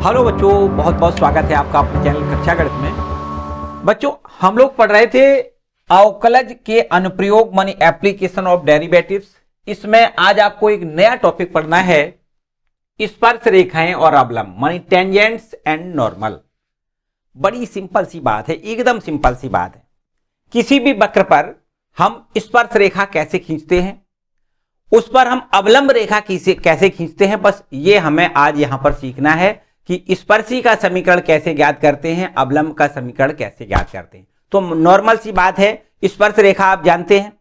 Hello बच्चों, बहुत बहुत स्वागत है आपका अपने चैनल कक्षा गणित में। बच्चों, हम लोग पढ़ रहे थे अवकलज के अनुप्रयोग मानी एप्लीकेशन ऑफ डेरिवेटिव्स। इसमें आज आपको एक नया टॉपिक पढ़ना है, स्पर्श रेखाएं और अवलंब मानी टेंजेंट्स एंड नॉर्मल। बड़ी सिंपल सी बात है, एकदम सिंपल सी बात है। किसी भी वक्र पर हम स्पर्श रेखा कैसे खींचते हैं, उस पर हम अवलंब रेखा कैसे खींचते हैं, बस ये हमें आज यहां पर सीखना है कि स्पर्शी का समीकरण कैसे ज्ञात करते हैं, अवलंब का समीकरण कैसे ज्ञात करते हैं। तो नॉर्मल सी बात है, स्पर्श रेखा आप जानते हैं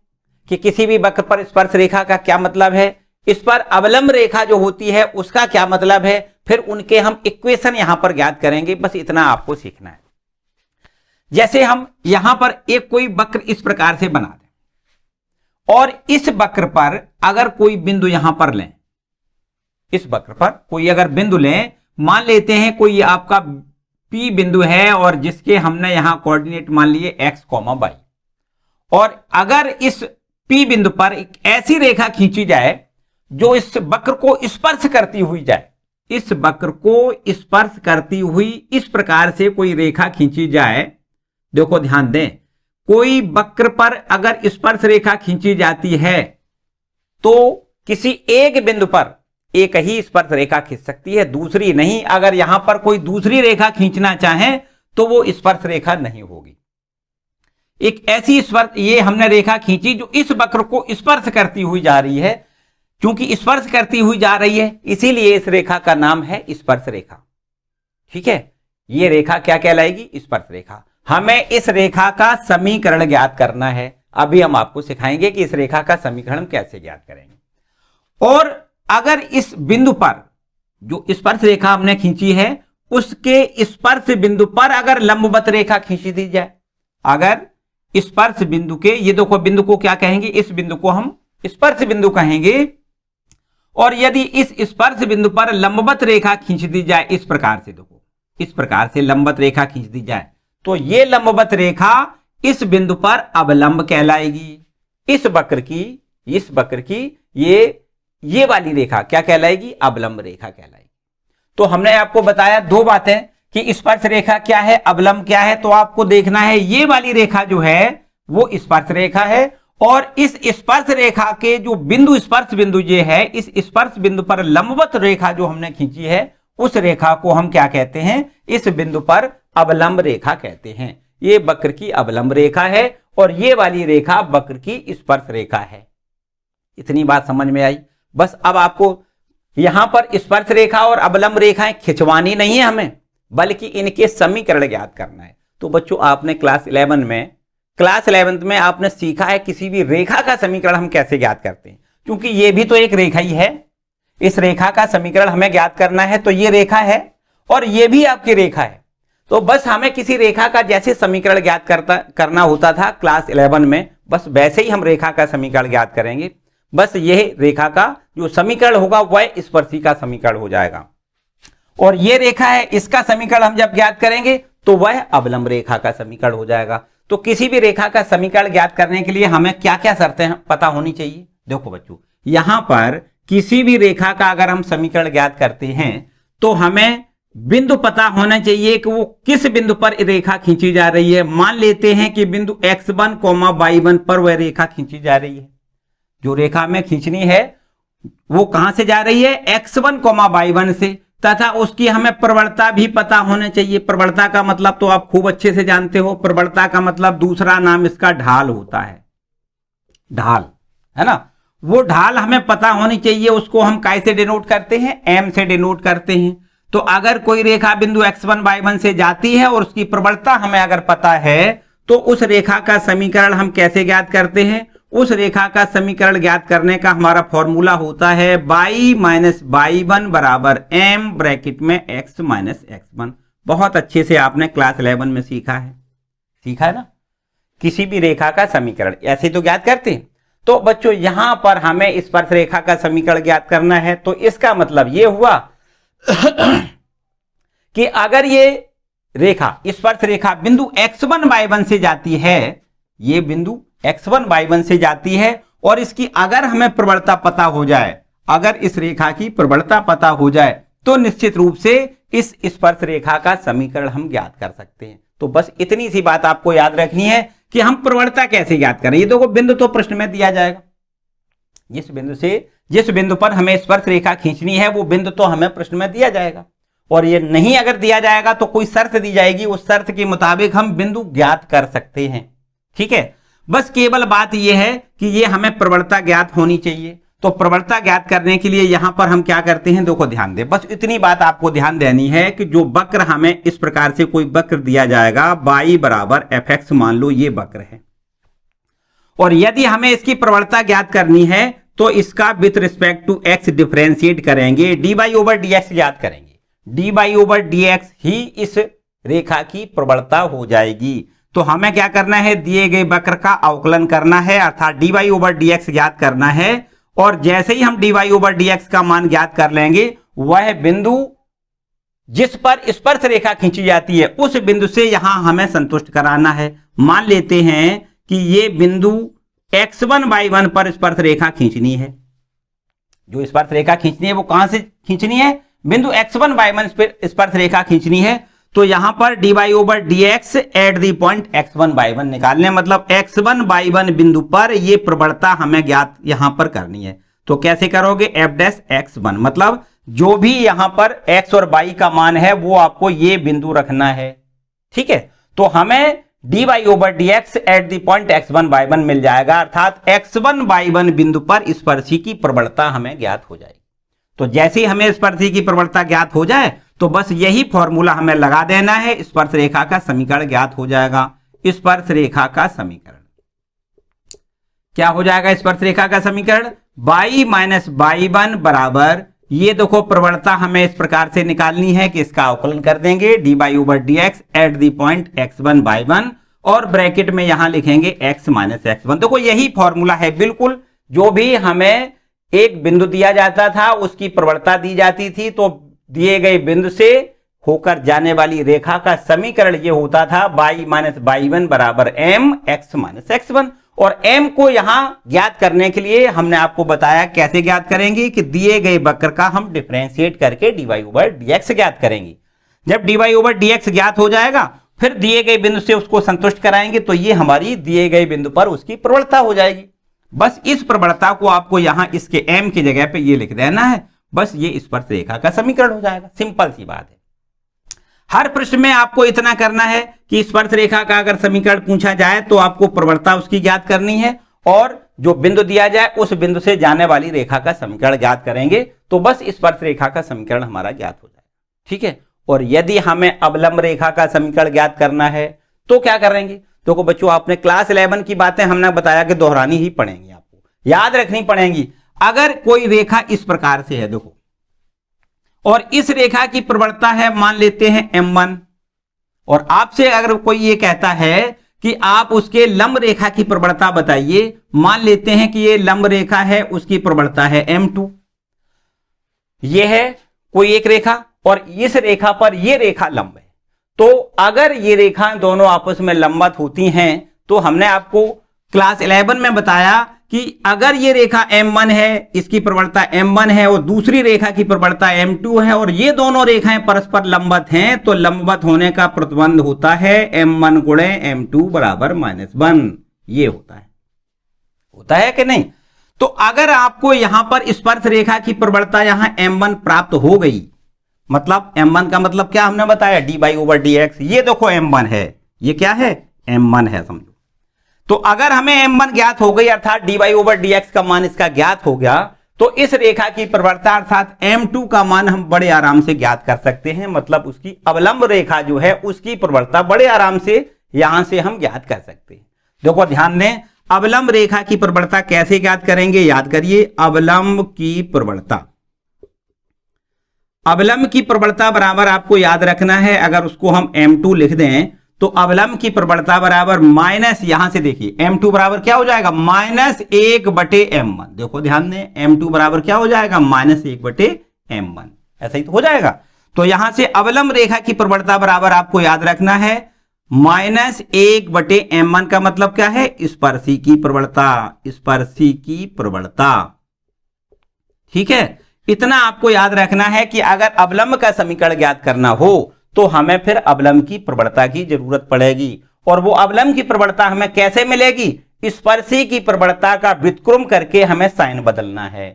कि किसी भी वक्र पर स्पर्श रेखा का क्या मतलब है, इस पर अवलंब रेखा जो होती है उसका क्या मतलब है, फिर उनके हम इक्वेशन यहां पर ज्ञात करेंगे। बस इतना आपको सीखना है। जैसे हम यहां पर एक कोई वक्र इस प्रकार से बना दें और इस वक्र पर अगर कोई बिंदु यहां पर लें, इस वक्र पर कोई अगर बिंदु लें, मान लेते हैं कोई आपका P बिंदु है और जिसके हमने यहां कोऑर्डिनेट मान लिए x, y, और अगर इस P बिंदु पर एक ऐसी रेखा खींची जाए जो इस वक्र को स्पर्श करती हुई जाए, इस वक्र को स्पर्श करती हुई इस प्रकार से कोई रेखा खींची जाए। देखो ध्यान दें, कोई वक्र पर अगर स्पर्श रेखा खींची जाती है तो किसी एक बिंदु पर एक ही स्पर्श रेखा खींच सकती है, दूसरी नहीं। अगर यहां पर कोई दूसरी रेखा खींचना चाहे तो वो स्पर्श रेखा नहीं होगी। एक ऐसी स्पर्श, ये हमने रेखा खींची जो इस वक्र को स्पर्श करती हुई जा रही है। क्योंकि स्पर्श करती हुई जा रही है इसीलिए इस रेखा का नाम है स्पर्श रेखा। ठीक है, ये रेखा क्या कहलाएगी? स्पर्श रेखा। हमें इस रेखा का समीकरण ज्ञात करना है। अभी हम आपको सिखाएंगे कि इस रेखा का समीकरण कैसे ज्ञात करेंगे। और अगर इस बिंदु पर जो स्पर्श रेखा हमने खींची है उसके स्पर्श बिंदु पर अगर लंबवत रेखा खींच दी जाए, अगर स्पर्श बिंदु के, ये देखो बिंदु को क्या कहेंगे, इस बिंदु को हम स्पर्श बिंदु कहेंगे, और यदि इस स्पर्श बिंदु पर लंबवत रेखा खींच दी जाए इस प्रकार से, देखो इस प्रकार से लंबवत रेखा खींच दी जाए तो ये लंबवत रेखा इस बिंदु पर अवलंब कहलाएगी। इस वक्र की ये वाली रेखा क्या कहलाएगी? अवलंब रेखा कहलाएगी। तो हमने आपको बताया दो बातें कि स्पर्श रेखा क्या है, अवलंब क्या है। तो आपको देखना है ये वाली रेखा जो है वो स्पर्श रेखा है, और इस स्पर्श रेखा के जो बिंदु, स्पर्श बिंदु ये है, इस स्पर्श बिंदु पर लंबवत रेखा जो हमने खींची है उस रेखा को हम क्या कहते हैं? इस बिंदु पर अवलंब रेखा कहते हैं। ये वक्र की अवलंब रेखा है और ये वाली रेखा वक्र की स्पर्श रेखा है। इतनी बात समझ में आई? बस अब आपको यहां पर स्पर्श रेखा और अवलंब रेखाएं खिंचवानी नहीं है हमें, बल्कि इनके समीकरण ज्ञात करना है। तो बच्चों, आपने क्लास 11th में आपने सीखा है किसी भी रेखा का समीकरण हम कैसे ज्ञात करते हैं। क्योंकि ये भी तो एक रेखा ही है, इस रेखा का समीकरण हमें ज्ञात करना है। तो ये रेखा है और ये भी आपकी रेखा है। तो बस हमें किसी रेखा का जैसे समीकरण ज्ञात करना होता था क्लास 11 में, बस वैसे ही हम रेखा का समीकरण ज्ञात करेंगे। बस यह रेखा का जो समीकरण होगा वह स्पर्शी का समीकरण हो जाएगा, और यह रेखा है, इसका समीकरण हम जब ज्ञात करेंगे तो वह अवलंब रेखा का समीकरण हो जाएगा। तो किसी भी रेखा का समीकरण ज्ञात करने के लिए हमें क्या क्या शर्तें पता होनी चाहिए? देखो बच्चों, यहां पर किसी भी रेखा का अगर हम समीकरण ज्ञात करते हैं तो हमें बिंदु पता होना चाहिए कि वो किस बिंदु पर रेखा खींची जा रही है। मान लेते हैं कि बिंदु x1, y1 पर वह रेखा खींची जा रही है। जो रेखा हमें खींचनी है वो कहां से जा रही है? x1, y1 से, तथा उसकी हमें प्रवणता भी पता होना चाहिए। प्रवणता का मतलब तो आप खूब अच्छे से जानते हो, प्रवणता का मतलब दूसरा नाम इसका ढाल होता है। ढाल है ना, वो ढाल हमें पता होनी चाहिए। उसको हम कैसे डिनोट करते हैं? m से डिनोट करते हैं। तो अगर कोई रेखा बिंदु x1, y1 से जाती है और उसकी प्रवणता हमें अगर पता है तो उस रेखा का समीकरण हम कैसे ज्ञात करते हैं? उस रेखा का समीकरण ज्ञात करने का हमारा फॉर्मूला होता है y माइनस y1 बराबर m ब्रैकेट में x माइनस x1। बहुत अच्छे से आपने क्लास 11 में सीखा है ना। किसी भी रेखा का समीकरण ऐसे तो ज्ञात करते हैं। तो बच्चों, यहां पर हमें स्पर्श रेखा का समीकरण ज्ञात करना है। तो इसका मतलब यह हुआ कि अगर ये रेखा, स्पर्श रेखा बिंदु x1, y1 से जाती है, ये बिंदु x1, y1 से जाती है, और इसकी अगर हमें प्रवणता पता हो जाए, अगर इस रेखा की प्रवणता पता हो जाए तो निश्चित रूप से इस स्पर्श रेखा का समीकरण हम ज्ञात कर सकते हैं। तो बस इतनी सी बात आपको याद रखनी है कि हम प्रवणता कैसे ज्ञात करें। ये देखो बिंदु तो प्रश्न में दिया जाएगा, जिस बिंदु पर हमें स्पर्श रेखा खींचनी है वो बिंदु तो हमें प्रश्न में दिया जाएगा, और ये नहीं अगर दिया जाएगा तो कोई शर्त दी जाएगी, उस शर्त के मुताबिक हम बिंदु ज्ञात कर सकते हैं। ठीक है, बस केवल बात यह है कि ये हमें प्रवणता ज्ञात होनी चाहिए। तो प्रवणता ज्ञात करने के लिए यहां पर हम क्या करते हैं, देखो ध्यान दें, बस इतनी बात आपको ध्यान देनी है कि जो वक्र हमें इस प्रकार से कोई वक्र दिया जाएगा y बराबर fx, मान लो ये वक्र है, और यदि हमें इसकी प्रवणता ज्ञात करनी है तो इसका with respect to x differentiate करेंगे, dy ओवर dx ज्ञात करेंगे। dy ओवर dx ही इस रेखा की प्रवणता हो जाएगी। तो हमें क्या करना है, दिए गए वक्र का अवकलन करना है, अर्थात dy ओवर dx ज्ञात करना है, और जैसे ही हम dy ओवर dx का मान ज्ञात कर लेंगे, वह बिंदु जिस पर स्पर्श रेखा खींची जाती है उस बिंदु से यहां हमें संतुष्ट कराना है। मान लेते हैं कि ये बिंदु x1 y1 पर स्पर्श रेखा खींचनी है। जो स्पर्श रेखा खींचनी है वो कहां से खींचनी है, बिंदु x1 y1 पर स्पर्श रेखा खींचनी है। तो यहां पर dy over dx at the point x1 y1 निकालने, मतलब x1 y1 बिंदु पर ये प्रवणता हमें ज्ञात यहां पर करनी है। तो कैसे करोगे, f डैश x1, मतलब जो भी यहां पर x और y का मान है वो आपको ये बिंदु रखना है। ठीक है, तो हमें dy over dx at the point x1 y1 मिल जाएगा, अर्थात x1 y1 बिंदु पर स्पर्शी की प्रवणता हमें ज्ञात हो जाएगी। तो जैसे ही हमें स्पर्शी की प्रवणता ज्ञात हो जाए तो बस यही फॉर्मूला हमें लगा देना है, स्पर्श रेखा का समीकरण ज्ञात हो जाएगा। स्पर्श रेखा का समीकरण क्या हो जाएगा, स्पर्श रेखा का समीकरण y माइनस y1 बराबर, ये देखो प्रवणता हमें इस प्रकार से निकालनी है कि इसका अवकलन कर देंगे dy over dx at the point x1 y1, और ब्रैकेट में यहां लिखेंगे x माइनस x1। देखो यही फॉर्मूला है, बिल्कुल जो भी हमें एक बिंदु दिया जाता था उसकी प्रवणता दी जाती थी, तो दिए गए बिंदु से होकर जाने वाली रेखा का समीकरण ये होता था y माइनस y1 बराबर m x माइनस x1। और m को यहां ज्ञात करने के लिए हमने आपको बताया कैसे ज्ञात करेंगे कि दिए गए वक्र का हम डिफरेंशिएट करके dy ओवर dx ज्ञात करेंगे। जब dy ओवर dx ज्ञात हो जाएगा फिर दिए गए बिंदु से उसको संतुष्ट कराएंगे, तो ये हमारी दिए गए बिंदु पर उसकी प्रवणता हो जाएगी। बस इस प्रवणता को आपको यहां इसके m की जगह पे ये लिख देना है, बस ये स्पर्श रेखा का समीकरण हो जाएगा। सिंपल सी बात है। हर प्रश्न में आपको इतना करना है कि स्पर्श रेखा का अगर समीकरण पूछा जाए तो आपको प्रवणता उसकी ज्ञात करनी है, और जो बिंदु दिया जाए उस बिंदु से जाने वाली रेखा का समीकरण ज्ञात करेंगे, तो बस स्पर्श रेखा का समीकरण हमारा ज्ञात हो जाएगा। ठीक है, और यदि हमें अवलंब रेखा का समीकरण ज्ञात करना है तो क्या करेंगे, देखो बच्चों आपने क्लास 11 की बातें हमने बताया कि दोहरानी ही पड़ेंगी, आपको याद रखनी पड़ेंगी। अगर कोई रेखा इस प्रकार से है देखो, और इस रेखा की प्रवणता है मान लेते हैं m1, और आपसे अगर कोई ये कहता है कि आप उसके लंब रेखा की प्रवणता बताइए, मान लेते हैं कि ये लंब रेखा है, उसकी प्रवणता है m2। ये है कोई एक रेखा और इस रेखा पर ये रेखा लंब है, तो अगर ये रेखा दोनों आपस में लंबवत होती हैं तो हमने आपको क्लास 11 में बताया कि अगर ये रेखा m1 है, इसकी प्रवणता m1 है, और दूसरी रेखा की प्रवणता m2 है, और ये दोनों रेखाएं परस्पर लंबवत हैं, तो लंबवत होने का प्रतिबंध होता है m1 गुणे m2 बराबर -1। ये होता है कि नहीं। तो अगर आपको यहां पर स्पर्श रेखा की प्रवणता यहां m1 प्राप्त हो गई, मतलब m1 का मतलब क्या हमने बताया, dy ओवर dx। ये देखो m1 है, ये क्या है, m1 है समझो। तो अगर हमें m1 ज्ञात हो गई, अर्थात dy ओवर dx का मान इसका ज्ञात हो गया, तो इस रेखा की प्रवणता अर्थात m2 का मान हम बड़े आराम से ज्ञात कर सकते हैं, मतलब उसकी अवलंब रेखा जो है उसकी प्रवणता बड़े आराम से यहां से हम ज्ञात कर सकते हैं। देखो ध्यान दें, अवलंब रेखा की प्रवणता कैसे ज्ञात करेंगे, याद करिए, अवलंब की प्रवणता, अवलंब की प्रवणता बराबर आपको याद रखना है, अगर उसको हम m2 लिख दें तो अवलंब की प्रवणता बराबर माइनस, यहां से देखिए m2 बराबर क्या हो जाएगा, -1/m1। देखो ध्यान दें, m2 बराबर क्या हो जाएगा, -1/m1। ऐसा ही तो हो जाएगा। तो यहां से अवलंब रेखा की प्रवणता बराबर आपको याद रखना है -1/m1 का मतलब क्या है, स्पर्शी की प्रवणता, स्पर्शी की प्रवणता। ठीक है, इतना आपको याद रखना है कि अगर अवलंब का समीकरण ज्ञात करना हो तो हमें फिर अवलंब की प्रवणता की जरूरत पड़ेगी। और वो अवलंब की प्रवणता हमें कैसे मिलेगी? स्पर्शी की प्रवणता का व्युत्क्रम करके हमें साइन बदलना है।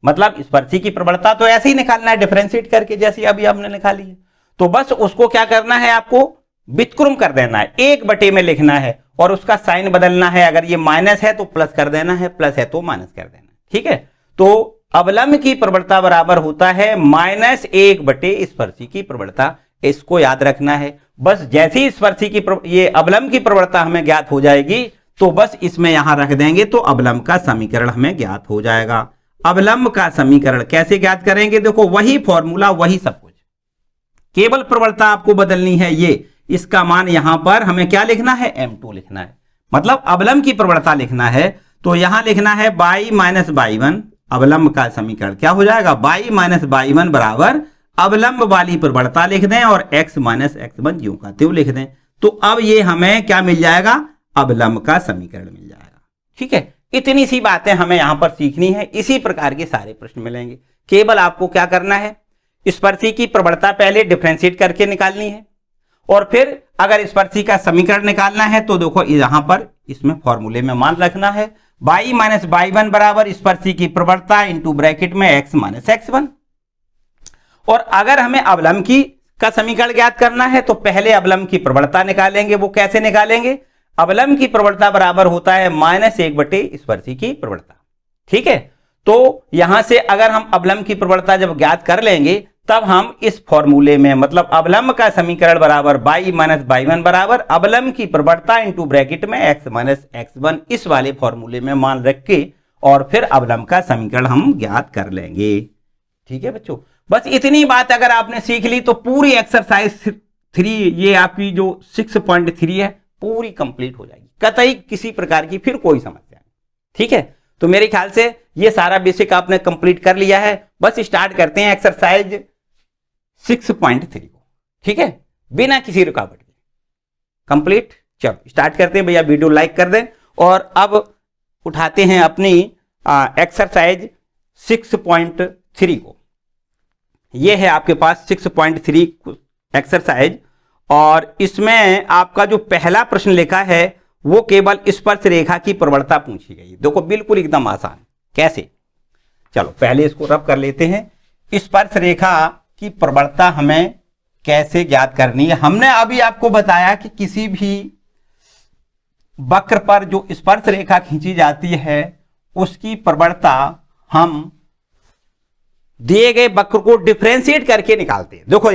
मतलब स्पर्शी की प्रवणता तो ऐसे ही निकालना है, डिफरेंशिएट करके, जैसे अभी हमने निकाली है। तो बस उसको क्या करना है, आपको व्युत्क्रम कर देना है, 1/, में लिखना है और उसका साइन बदलना है। अगर ये माइनस है तो प्लस कर देना है, प्लस है तो माइनस कर देना। ठीक है, तो अवलंब की प्रवणता बराबर होता है -1/, स्पर्शी की प्रवणता। इसको याद रखना है। बस जैसे ही स्पर्शी की ये अवलंब की प्रवणता हमें ज्ञात हो जाएगी तो बस इसमें यहां रख देंगे तो अवलंब का समीकरण हमें ज्ञात हो जाएगा। अवलंब का समीकरण कैसे ज्ञात करेंगे? देखो वही फॉर्मूला, वही सब कुछ, केवल प्रवणता आपको बदलनी है। ये इसका मान यहां पर हमें क्या लिखना है? m2 लिखना है। मतलब अवलंब की प्रवणता लिखना है तो यहां लिखना है y माइनस y1। अवलंब का समीकरण क्या हो जाएगा? y माइनस y1 बराबर अवलंब वाली प्रवणता लिख दें और x माइनस x1 यूं का त्यों लिख दें। तो अब ये हमें क्या मिल जाएगा? अवलंब का समीकरण मिल जाएगा। ठीक है, इतनी सी बातें हमें यहां पर सीखनी है। इसी प्रकार के सारे प्रश्न मिलेंगे। केवल आपको क्या करना है? स्पर्शी की प्रवणता पहले डिफरेंशिएट करके निकालनी है और फिर अगर स्पर्शी का समीकरण निकालना है तो देखो यहां पर इसमें फॉर्मूले में मान रखना है y माइनस y1 बराबर स्पर्शी की प्रवणता इंटू ब्रैकेट में x माइनस x1। और अगर हमें अवलंब की का समीकरण ज्ञात करना है तो पहले अवलंब की प्रवणता निकालेंगे। वो कैसे निकालेंगे? अवलंब की प्रवणता बराबर होता है -1/, स्पर्शी की प्रवणता। ठीक है, तो यहां से अगर हम अवलंब की प्रवणता जब ज्ञात कर लेंगे तब हम इस फॉर्मूले में, मतलब अवलंब का समीकरण बराबर y माइनस y1 बराबर अवलंब की प्रवणता इंटू ब्रैकेट में x माइनस x1, इस वाले फॉर्मूले में मान रख के और फिर अवलंब का समीकरण हम ज्ञात कर लेंगे। ठीक है बच्चों, बस इतनी बात अगर आपने सीख ली तो पूरी एक्सरसाइज 3, ये आपकी जो 6.3 है, पूरी कंप्लीट हो जाएगी। कतई किसी प्रकार की फिर कोई समस्या नहीं। ठीक है, तो मेरे ख्याल से ये सारा बेसिक आपने कंप्लीट कर लिया है। बस स्टार्ट करते हैं एक्सरसाइज 6.3 को। ठीक है, बिना किसी रुकावट के कंप्लीट। चलो स्टार्ट करते हैं भैया, वीडियो लाइक कर दें। और अब उठाते हैं अपनी एक्सरसाइज 6.3 को। ये है आपके पास 6.3 एक्सरसाइज और इसमें आपका जो पहला प्रश्न लिखा है वो केवल स्पर्श रेखा की प्रवणता पूछी गई। देखो बिल्कुल एकदम आसान। कैसे? चलो पहले इसको रब कर लेते हैं। स्पर्श रेखा की प्रवणता हमें कैसे ज्ञात करनी है? हमने अभी आपको बताया कि किसी भी वक्र पर जो स्पर्श रेखा खींची जाती है उसकी प्रवणता हम दिए गए वक्र को डिफरेंशिएट करके निकालते हैं। देखो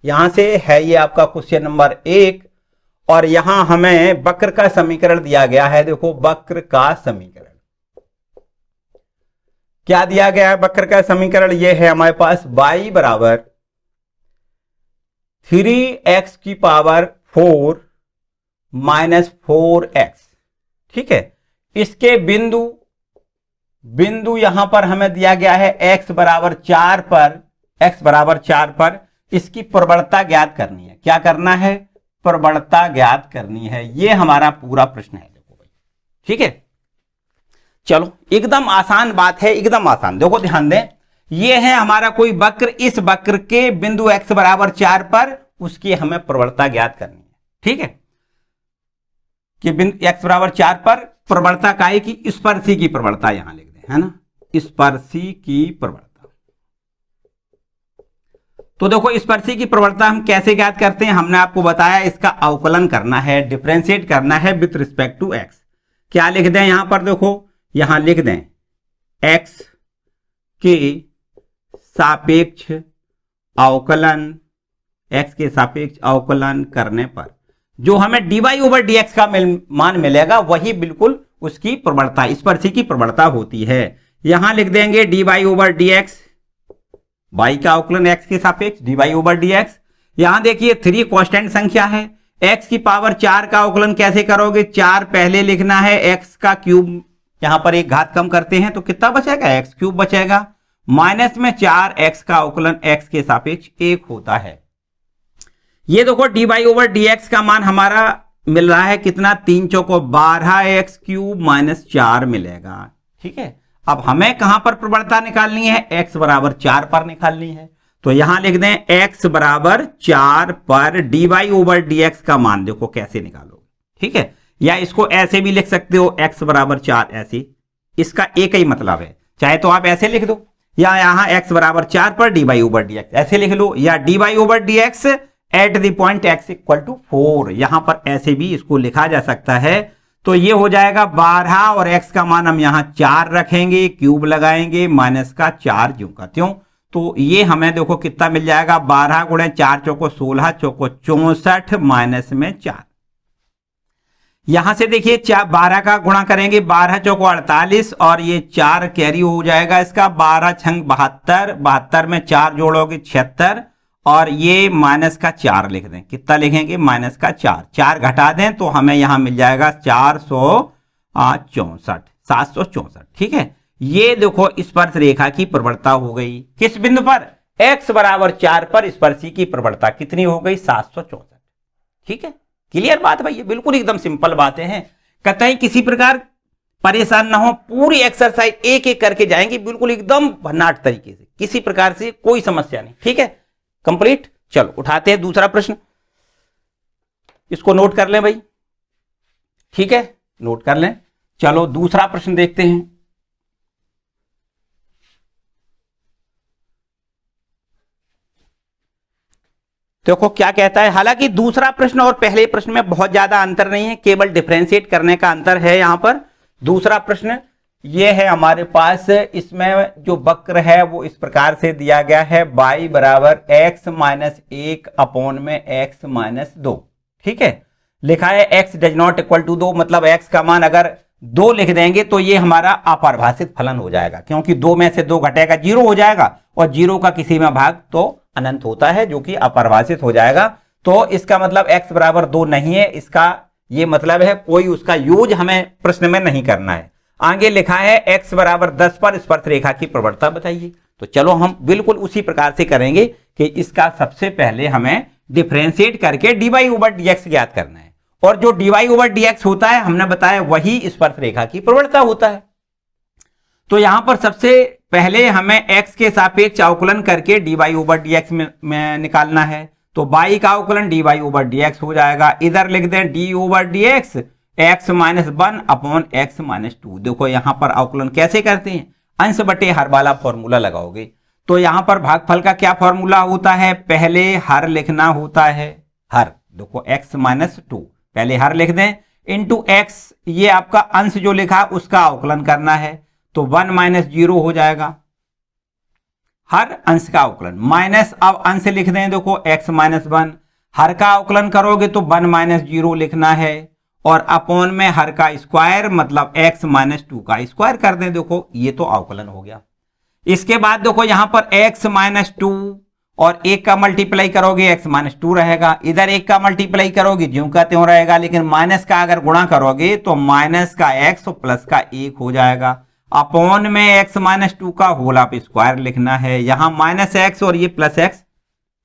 यहां से है ये आपका क्वेश्चन नंबर 1 और यहां हमें वक्र का समीकरण दिया गया है। देखो वक्र का समीकरण क्या दिया गया है? वक्र का समीकरण ये है हमारे पास y बराबर 3x की पावर 4 माइनस 4x। ठीक है, इसके बिंदु यहां पर हमें दिया गया है x बराबर 4 पर इसकी प्रवणता ज्ञात करनी है। क्या करना है? प्रवणता ज्ञात करनी है। ये हमारा पूरा प्रश्न है। देखो भाई, ठीक है, चलो एकदम आसान बात है, एकदम आसान। देखो ध्यान दें, ये है हमारा कोई वक्र, इस वक्र के बिंदु x बराबर 4 पर उसकी हमें प्रवणता ज्ञात करनी है। ठीक है, कि बिंदु x बराबर 4 पर प्रवणता का है कि स्पर्शी की प्रवणता यहां लिख दें, है ना, स्पर्शी की प्रवणता। तो देखो स्पर्शी की प्रवणता हम कैसे ज्ञात करते हैं? हमने आपको बताया इसका अवकलन करना है, डिफरेंशिएट करना है विथ रिस्पेक्ट टू x। क्या लिख दें यहां पर? देखो यहां लिख दें x के सापेक्ष अवकलन, x के सापेक्ष अवकलन करने पर जो हमें dy/dx का मान मिलेगा वही बिल्कुल उसकी प्रवणता, स्पर्शी की प्रवणता होती है। यहां लिख देंगे dy/dx, y का अवकलन x के सापेक्ष dy/dx। यहां देखिए 3 कांस्टेंट संख्या है, x की पावर 4 का अवकलन कैसे करोगे? 4 पहले लिखना है, x का क्यूब, यहां पर एक घात कम करते हैं तो कितना बचेगा? x क्यूब बचेगा, माइनस में 4x का अवकलन x के सापेक्ष 1 होता है। ये देखो dy/dx का मान हमारा मिल रहा है कितना? 3 चौको 12x क्यूब माइनस 4 मिलेगा। ठीक है, अब हमें कहां पर प्रवणता निकालनी है, x बराबर 4 पर निकालनी है। तो यहां लिख दें x बराबर 4 पर dy/dx का मान देखो कैसे निकालोगे, ठीक है। या इसको ऐसे भी लिख सकते हो, x बराबर 4 ऐसे, इसका एक ही मतलब है, चाहे तो आप ऐसे लिख दो, या यहां x बराबर 4 पर dy/dx ऐसे लिख लो, या dy/dx at the point x equal to 4, यहां पर ऐसे भी इसको लिखा जा सकता है। तो ये हो जाएगा 12 और x का मान हम यहां 4 रखेंगे, क्यूब लगाएंगे, माइनस का 4 ज्यों का त्यों। तो ये हमें देखो कितना मिल जाएगा, 12 गुणे 4 चौको 16 चौको 64 माइनस में 4। यहां से देखिए 12 का गुणा करेंगे, 12 चौको 48 और ये 4 कैरी हो जाएगा इसका, 12 छंग 72, 72 में 4 जोड़ोगे 76 और ये माइनस का 4 लिख दें, कितना लिखेंगे माइनस का 4, 4 घटा दें तो हमें यहां मिल जाएगा 464, 764, ठीक है। ये देखो स्पर्श रेखा की प्रवणता हो गई, किस बिंदु पर, x बराबर 4 पर स्पर्शी की प्रवणता कितनी हो गई, 764, ठीक है। क्लियर बात भाई, ये बिल्कुल एकदम सिंपल बातें हैं, कतई किसी प्रकार परेशान ना हो, पूरी एक्सरसाइज एक एक करके जाएंगे बिल्कुल एकदम भन्नाट तरीके से, किसी प्रकार से कोई समस्या नहीं, ठीक है, कंप्लीट। चलो उठाते हैं दूसरा प्रश्न, इसको नोट कर लें भाई, ठीक है, नोट कर लें। चलो दूसरा प्रश्न देखते हैं। देखो क्या कहता है, हालांकि दूसरा प्रश्न और पहले प्रश्न में बहुत ज्यादा अंतर नहीं है, केवल डिफरेंशिएट करने का अंतर है यहां पर। दूसरा प्रश्न ये है हमारे पास, इसमें जो वक्र है वो इस प्रकार से दिया गया है, y बराबर x माइनस 1 अपॉन में x माइनस 2, ठीक है। लिखा है x does not equal to 2, मतलब x का मान अगर 2 लिख देंगे तो ये हमारा अपरिभाषित फलन हो जाएगा, क्योंकि 2 में से 2 घटेगा 0 हो जाएगा, और 0 का किसी में भाग तो अनंत होता है, जो कि अपरिभाषित हो जाएगा। तो इसका मतलब x बराबर 2 नहीं है, इसका ये मतलब है कोई उसका यूज हमें प्रश्न में नहीं करना है। आगे लिखा है x बराबर 10 पर स्पर्श रेखा की प्रवणता बताइए। तो चलो हम बिल्कुल उसी प्रकार से करेंगे कि इसका सबसे पहले हमें डिफरेंशिएट करके dy/dx ज्ञात करना है, और जो dy/dx होता है हमने बताया वही स्पर्श रेखा की प्रवणता होता है। तो यहां पर सबसे पहले हमें x के सापेक्ष अवकलन करके dy/dx में निकालना है। तो y का अवकलन dy/dx हो जाएगा, इधर लिख दें d/dx x minus 1 upon x minus 2। देखो यहां पर अवकलन कैसे करते हैं, अंश बटे हर वाला फॉर्मूला लगाओगे। तो यहां पर भागफल का क्या फॉर्मूला होता है, पहले हर लिखना होता है, हर देखो x माइनस 2 पहले हर लिख दें, इंटू x, ये आपका अंश जो लिखा उसका अवकलन करना है, तो 1 माइनस 0 हो जाएगा, हर अंश का अवकलन माइनस, अब अंश लिख दें देखो x माइनस 1, हर का अवकलन करोगे तो 1 माइनस 0 लिखना है, और अपॉन में हर का स्क्वायर मतलब x माइनस 2 का स्क्वायर कर दें, देखो ये तो अवकलन हो गया। इसके बाद देखो यहां पर x माइनस 2 और 1 का मल्टीप्लाई करोगे x माइनस 2 रहेगा, इधर 1 का मल्टीप्लाई करोगे ज्यों का त्यों रहेगा, लेकिन माइनस का अगर गुणा करोगे तो माइनस का x और प्लस का 1 हो जाएगा, अपॉन में x माइनस 2 का होल ऑफ स्क्वायर लिखना है, यहां माइनस x और ये प्लस x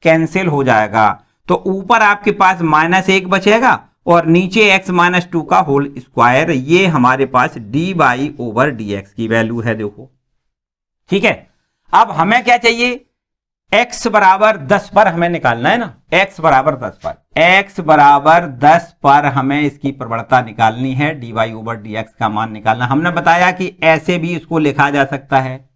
कैंसिल हो जाएगा, तो ऊपर आपके पास माइनस 1 बचेगा और नीचे x माइनस 2 का होल स्क्वायर, ये हमारे पास dy/dx की वैल्यू है देखो, ठीक है। अब हमें क्या चाहिए, x बराबर 10 पर हमें निकालना है ना, x बराबर 10 पर, x बराबर 10 पर हमें इसकी प्रवणता निकालनी है, dy/dx का मान निकालना। हमने बताया कि ऐसे भी इसको लिखा जा सकता है,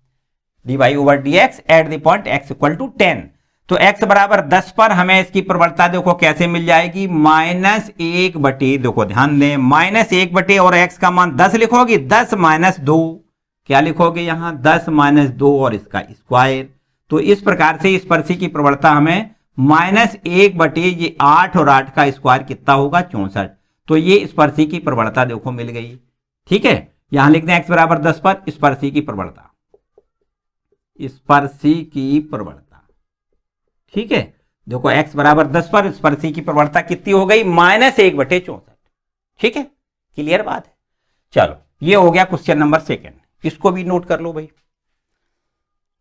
dy/dx at the point x equal to 10। तो x बराबर 10 पर हमें इसकी प्रवणता देखो कैसे मिल जाएगी, -1 बटे, देखो ध्यान दें -1 बटे और x का मान 10 लिखोगे, 10 माइनस 2, क्या लिखोगे यहां 10 माइनस 2 और इसका स्क्वायर। तो इस प्रकार से स्पर्शी की प्रवणता हमें -1 बटे ये 8 और 8 का स्क्वायर कितना होगा 64। तो ये स्पर्शी की प्रवणता देखो मिल गई, ठीक है। यहां लिख दें x बराबर 10 पर स्पर्शी की प्रवणता, स्पर्शी की प्रवणता, ठीक है। देखो x बराबर 10 पर स्पर्शी की प्रवणता कितनी हो गई, -1 बटे 64, ठीक है, क्लियर बात है। चलो ये हो गया क्वेश्चन नंबर 2, इसको भी नोट कर लो भाई।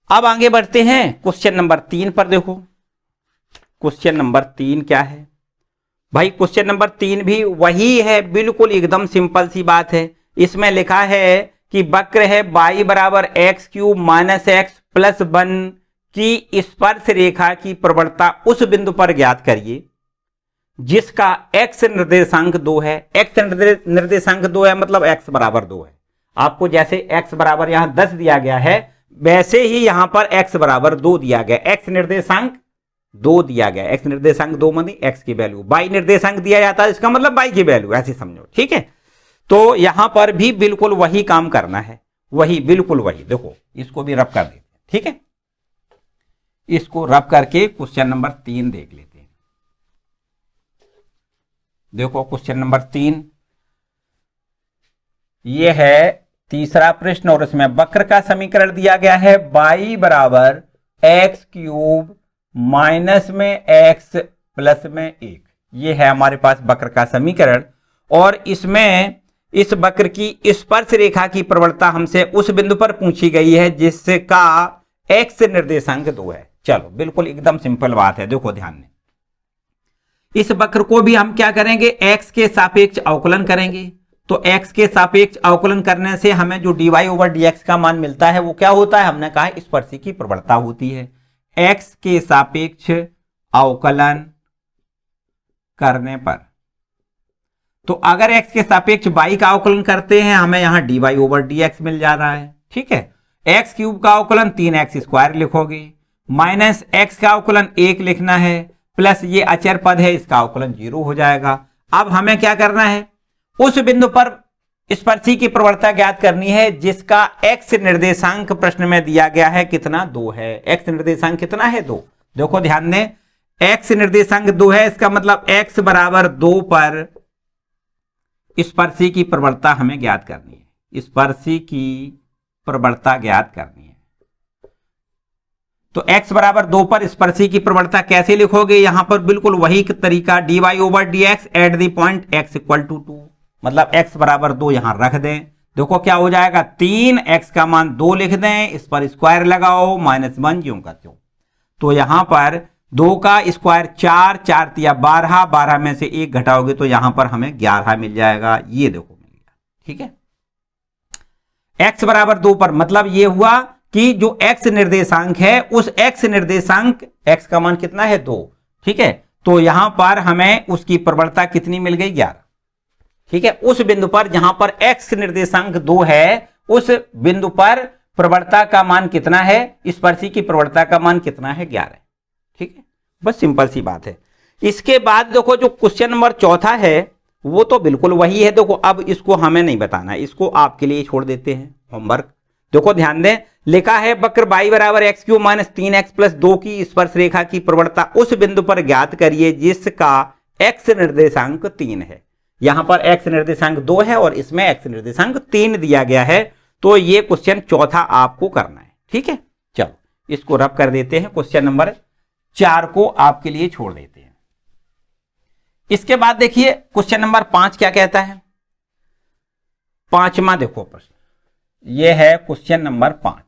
अब आगे बढ़ते हैं क्वेश्चन नंबर 3 पर। देखो क्वेश्चन नंबर 3 क्या है भाई, क्वेश्चन नंबर 3 भी वही है, बिल्कुल एकदम सिंपल सी बात है। इसमें लिखा है कि वक्र है y बराबर x cube minus x plus 1 की स्पर्श रेखा की प्रवणता उस बिंदु पर ज्ञात करिए जिसका x निर्देशांक 2 है। x निर्देशांक 2 है मतलब x बराबर 2 है। आपको जैसे x बराबर यहां 10 दिया गया है वैसे ही यहां पर x बराबर 2 दिया गया, x निर्देशांक 2 दिया गया। x निर्देशांक 2 मानी x की वैल्यू, y निर्देशांक दिया जाता है इसका मतलब y की वैल्यू, ऐसे समझो, ठीक है। तो यहां पर भी बिल्कुल वही काम करना है, वही बिल्कुल वही। देखो इसको भी रब कर देते हैं, ठीक है। इसको रब करके क्वेश्चन नंबर 3 देख लेते हैं। देखो क्वेश्चन नंबर 3 ये है तीसरा प्रश्न और इसमें वक्र का समीकरण दिया गया है y बराबर एक्स क्यूब माइनस में x प्लस में 1। ये है हमारे पास वक्र का समीकरण और इसमें इस वक्र की स्पर्श रेखा की प्रवणता हमसे उस बिंदु पर पूछी गई है जिसका x निर्देशांक 2 है। चलो बिल्कुल एकदम सिंपल बात है। देखो ध्यान में, इस वक्र को भी हम क्या करेंगे, x के सापेक्ष अवकलन करेंगे। तो x के सापेक्ष अवकलन करने से हमें जो dy ओवर dx का मान मिलता है वो क्या होता है, हमने कहा स्पर्शी की प्रवणता होती है। x के सापेक्ष अवकलन करने पर, तो अगर x के सापेक्ष y का अवकलन करते हैं हमें यहां dy ओवर dx मिल जा रहा है, ठीक है। एक्स क्यूब का अवकलन 3x स्क्वायर लिखोगे, माइनस x का अवकलन 1 लिखना है, प्लस ये अचर पद है इसका अवकलन 0 हो जाएगा। अब हमें क्या करना है, उस बिंदु पर स्पर्शी की प्रवणता ज्ञात करनी है जिसका x निर्देशांक प्रश्न में दिया गया है कितना, 2 है। x निर्देशांक कितना है, 2। देखो ध्यान दें, x निर्देशांक 2 है, इसका मतलब x बराबर 2 पर स्पर्शी की प्रवणता हमें ज्ञात करनी है, स्पर्शी की प्रवणता ज्ञात करनी है। तो x बराबर 2 पर स्पर्शी की प्रवणता कैसे लिखोगे, यहां पर बिल्कुल वही तरीका, dy over dx at the point x equal to 2, मतलब x बराबर 2 यहां रख दें। देखो क्या हो जाएगा, 3x का मान 2 लिख दें, इस पर स्क्वायर लगाओ, माइनस 1 ज्यों का त्यों। तो यहां पर 2 का स्क्वायर 4, 4 तिया 12, 12 में से 1 घटाओगे तो यहां पर हमें 11 मिल जाएगा। ये देखो मिल गया, ठीक है। x बराबर 2 पर मतलब ये हुआ कि जो x निर्देशांक है उस x निर्देशांक x का मान कितना है, 2, ठीक है। तो यहां पर हमें उसकी प्रवणता कितनी मिल गई, 11, ठीक है। उस बिंदु पर जहां पर x निर्देशांक 2 है उस बिंदु पर प्रवणता का मान कितना है, स्पर्शी की प्रवणता का मान कितना है, 11, ठीक है। बस सिंपल सी बात है। इसके बाद देखो जो क्वेश्चन नंबर 4 है वो तो बिल्कुल वही है। देखो अब इसको हमें नहीं बताना, इसको आपके लिए छोड़ देते हैं होमवर्क। देखो ध्यान दें, लिखा है वक्र y बराबर x cube minus 3x plus 2 की स्पर्श रेखा की प्रवणता उस बिंदु पर ज्ञात करिए जिसका x निर्देशांक 3 है। यहां पर x निर्देशांक 2 है और इसमें x निर्देशांक 3 दिया गया है। तो ये क्वेश्चन 4 आपको करना है, ठीक है। चलो इसको रब कर देते हैं, क्वेश्चन नंबर 4 को आपके लिए छोड़ देते हैं। इसके बाद देखिए क्वेश्चन नंबर 5 क्या कहता है। 5वां देखो प्रश्न, ये है क्वेश्चन नंबर 5।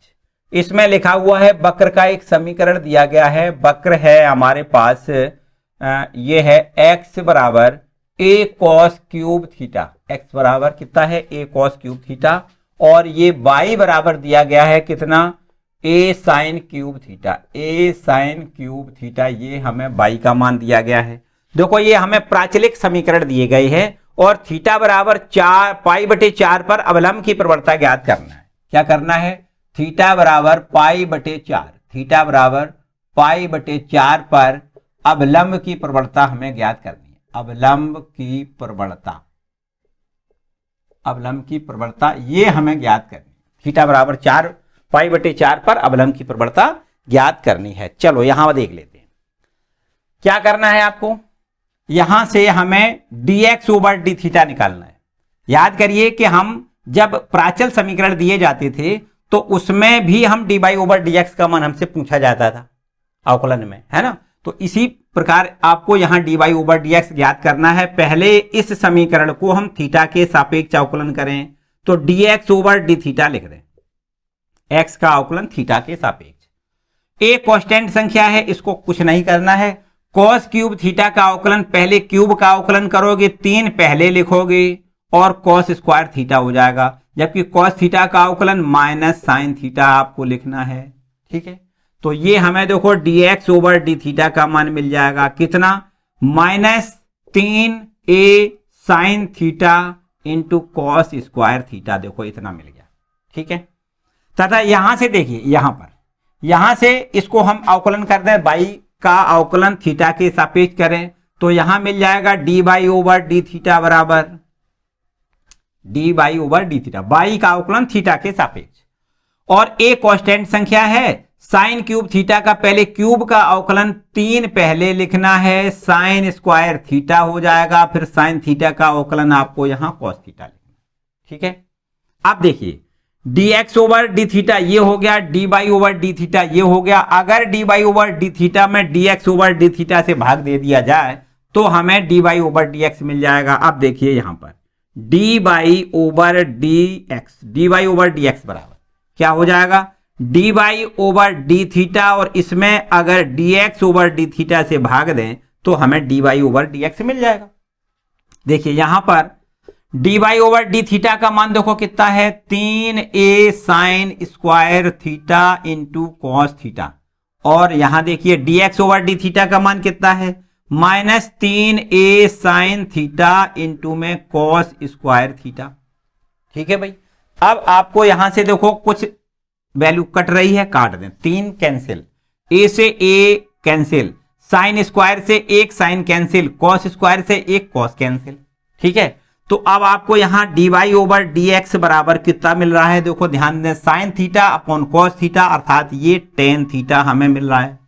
इसमें लिखा हुआ है वक्र का एक समीकरण दिया गया है। वक्र है हमारे पास, ये है x बराबर a cos cube theta, x बराबर कितना है, a cos क्यूब थीटा, और ये y बराबर दिया गया है कितना, a sin cube theta, a sin cube theta. ये हमें y का मान दिया गया है। देखो ये हमें प्राचलिक समीकरण दिए गए हैं और थीटा बराबर 4 पाई/4 पर अवलंब की प्रवणता ज्ञात करना है। क्या करना है, थीटा बराबर पाई/4, थीटा बराबर पाई/4 पर अवलंब की प्रवणता हमें ज्ञात करनी है। अवलंब की प्रवणता, अवलंब की प्रवणता ये हमें ज्ञात करनी है। थीटा बराबर 4 पाई/4 पर अवलंब की प्रवणता ज्ञात करनी है। चलो यहां देख लेते हैं क्या करना है आपको। यहां से हमें dx ओवर डी थीटा निकालना है। याद करिए कि हम जब प्राचल समीकरण दिए जाते थे तो उसमें भी हम dy ओवर dx का मान हमसे पूछा जाता था अवकलन में, है ना। तो इसी प्रकार आपको यहां dy ओवर dx ज्ञात करना है। पहले इस समीकरण को हम थीटा के सापेक्ष अवकलन करें तो dx ओवर डी थीटा लिख दें, x का अवकलन थीटा के सापेक्ष। एक कांस्टेंट संख्या है, इसको कुछ नहीं करना है। cos क्यूब थीटा का अवकलन, पहले क्यूब का अवकलन करोगे 3 पहले लिखोगे और cos स्क्वायर थीटा हो जाएगा। जबकि cos थीटा का अवकलन माइनस साइन थीटा आपको लिखना है। ठीक है, तो ये हमें देखो dx ओवर डी थीटा का मान मिल जाएगा कितना, -3a sine theta into cos square theta, देखो इतना मिल गया। ठीक है, तथा यहां से देखिए यहां से इसको हम अवकलन कर दें, बाई का अवकलन थीटा के सापेक्ष करें तो यहां मिल जाएगा D Y over D theta बराबर D Y over D theta, Y का अवकलन थीटा के सापेक्ष, और ए कांस्टेंट संख्या है, साइन क्यूब थीटा का पहले क्यूब का अवकलन 3 पहले लिखना है, साइन स्क्वायर थीटा हो जाएगा, फिर साइन थीटा का अवकलन आपको यहां कॉस थीटा लिखना। ठीक है, अब देखिए dx ओवर डी थीटा ये हो गया, D Y over D theta ये हो गया। अगर D Y over D theta में dx ओवर डी थीटा से भाग दे दिया जाए तो हमें D Y over D X मिल जाएगा। अब देखिए यहां पर D Y over D x बराबर क्या हो जाएगा, D Y over D theta, और इसमें अगर dx ओवर डी थीटा से भाग दें तो हमें D Y over D X मिल जाएगा। देखिए यहां पर D Y over D theta का मान देखो कितना है, 3a sine square theta into cos theta, और यहां देखिए dx ओवर डी थीटा का मान कितना है, -3a साइन थीटा इंटू में कॉस स्क्वायर थीटा। ठीक है भाई, अब आपको यहां से देखो कुछ वैल्यू कट रही है, काट दें, 3 कैंसिल, a से a कैंसिल, साइन स्क्वायर से 1 साइन कैंसिल, कॉस स्क्वायर से 1 कॉस कैंसिल। ठीक है, तो अब आपको यहां d y over D x बराबर कितना मिल रहा है, देखो ध्यान दें, sine theta upon cos theta, अर्थात ये टेन थीटा हमें मिल रहा है।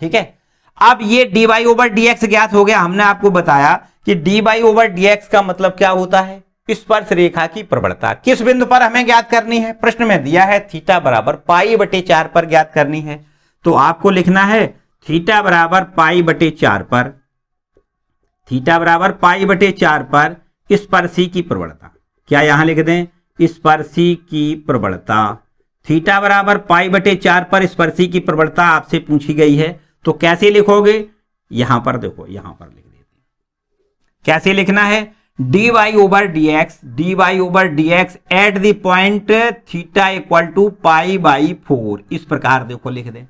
ठीक है, अब ये d y over D x ज्ञात हो गया। हमने आपको बताया कि d y over D x का मतलब क्या होता है, स्पर्श रेखा की प्रवणता किस बिंदु पर हमें ज्ञात करनी है, प्रश्न में दिया है थीटा बराबर π/4 पर ज्ञात करनी है। तो आपको लिखना है थीटा बराबर π/4 पर, थीटा बराबर π/4 पर स्पर्शी की प्रवणता, क्या यहां लिख दें, स्पर्शी की प्रवणता, थीटा बराबर π/4 पर स्पर्शी की प्रवणता आपसे पूछी गई है। तो कैसे लिखोगे, यहां पर देखो, यहां पर लिख देते हैं, कैसे लिखना है, dy over dx at the point theta equal to π/4, इस प्रकार देखो लिख दें।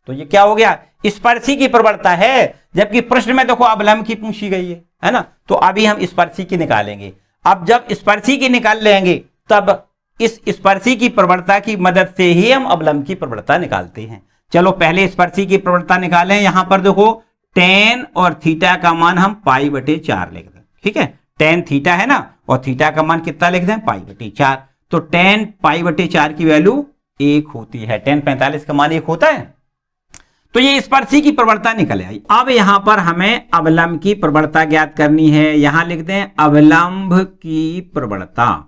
तो ये क्या हो गया, स्पर्शी की प्रवणता है, जबकि प्रश्न में देखो अवलंब की पूछी गई है ना। तो अभी हम स्पर्शी की निकालेंगे। अब जब स्पर्शी की निकाल लेंगे तब इस स्पर्शी की प्रवणता की मदद से ही हम अवलंब की प्रवणता निकालते हैं। चलो पहले स्पर्शी की प्रवणता निकालें। यहां पर देखो tan और थीटा का मान हम π/4 लिख दें। ठीक है, tan थीटा है ना, और थीटा का मान कितना लिख दें, π/4। तो tan π/4 की वैल्यू 1 होती है, tan 45 का मान 1 होता है। तो ये स्पर्शी की प्रवणता निकल आई। अब यहां पर हमें अवलंब की प्रवणता ज्ञात करनी है। यहां लिख दें अवलंब की प्रवणता,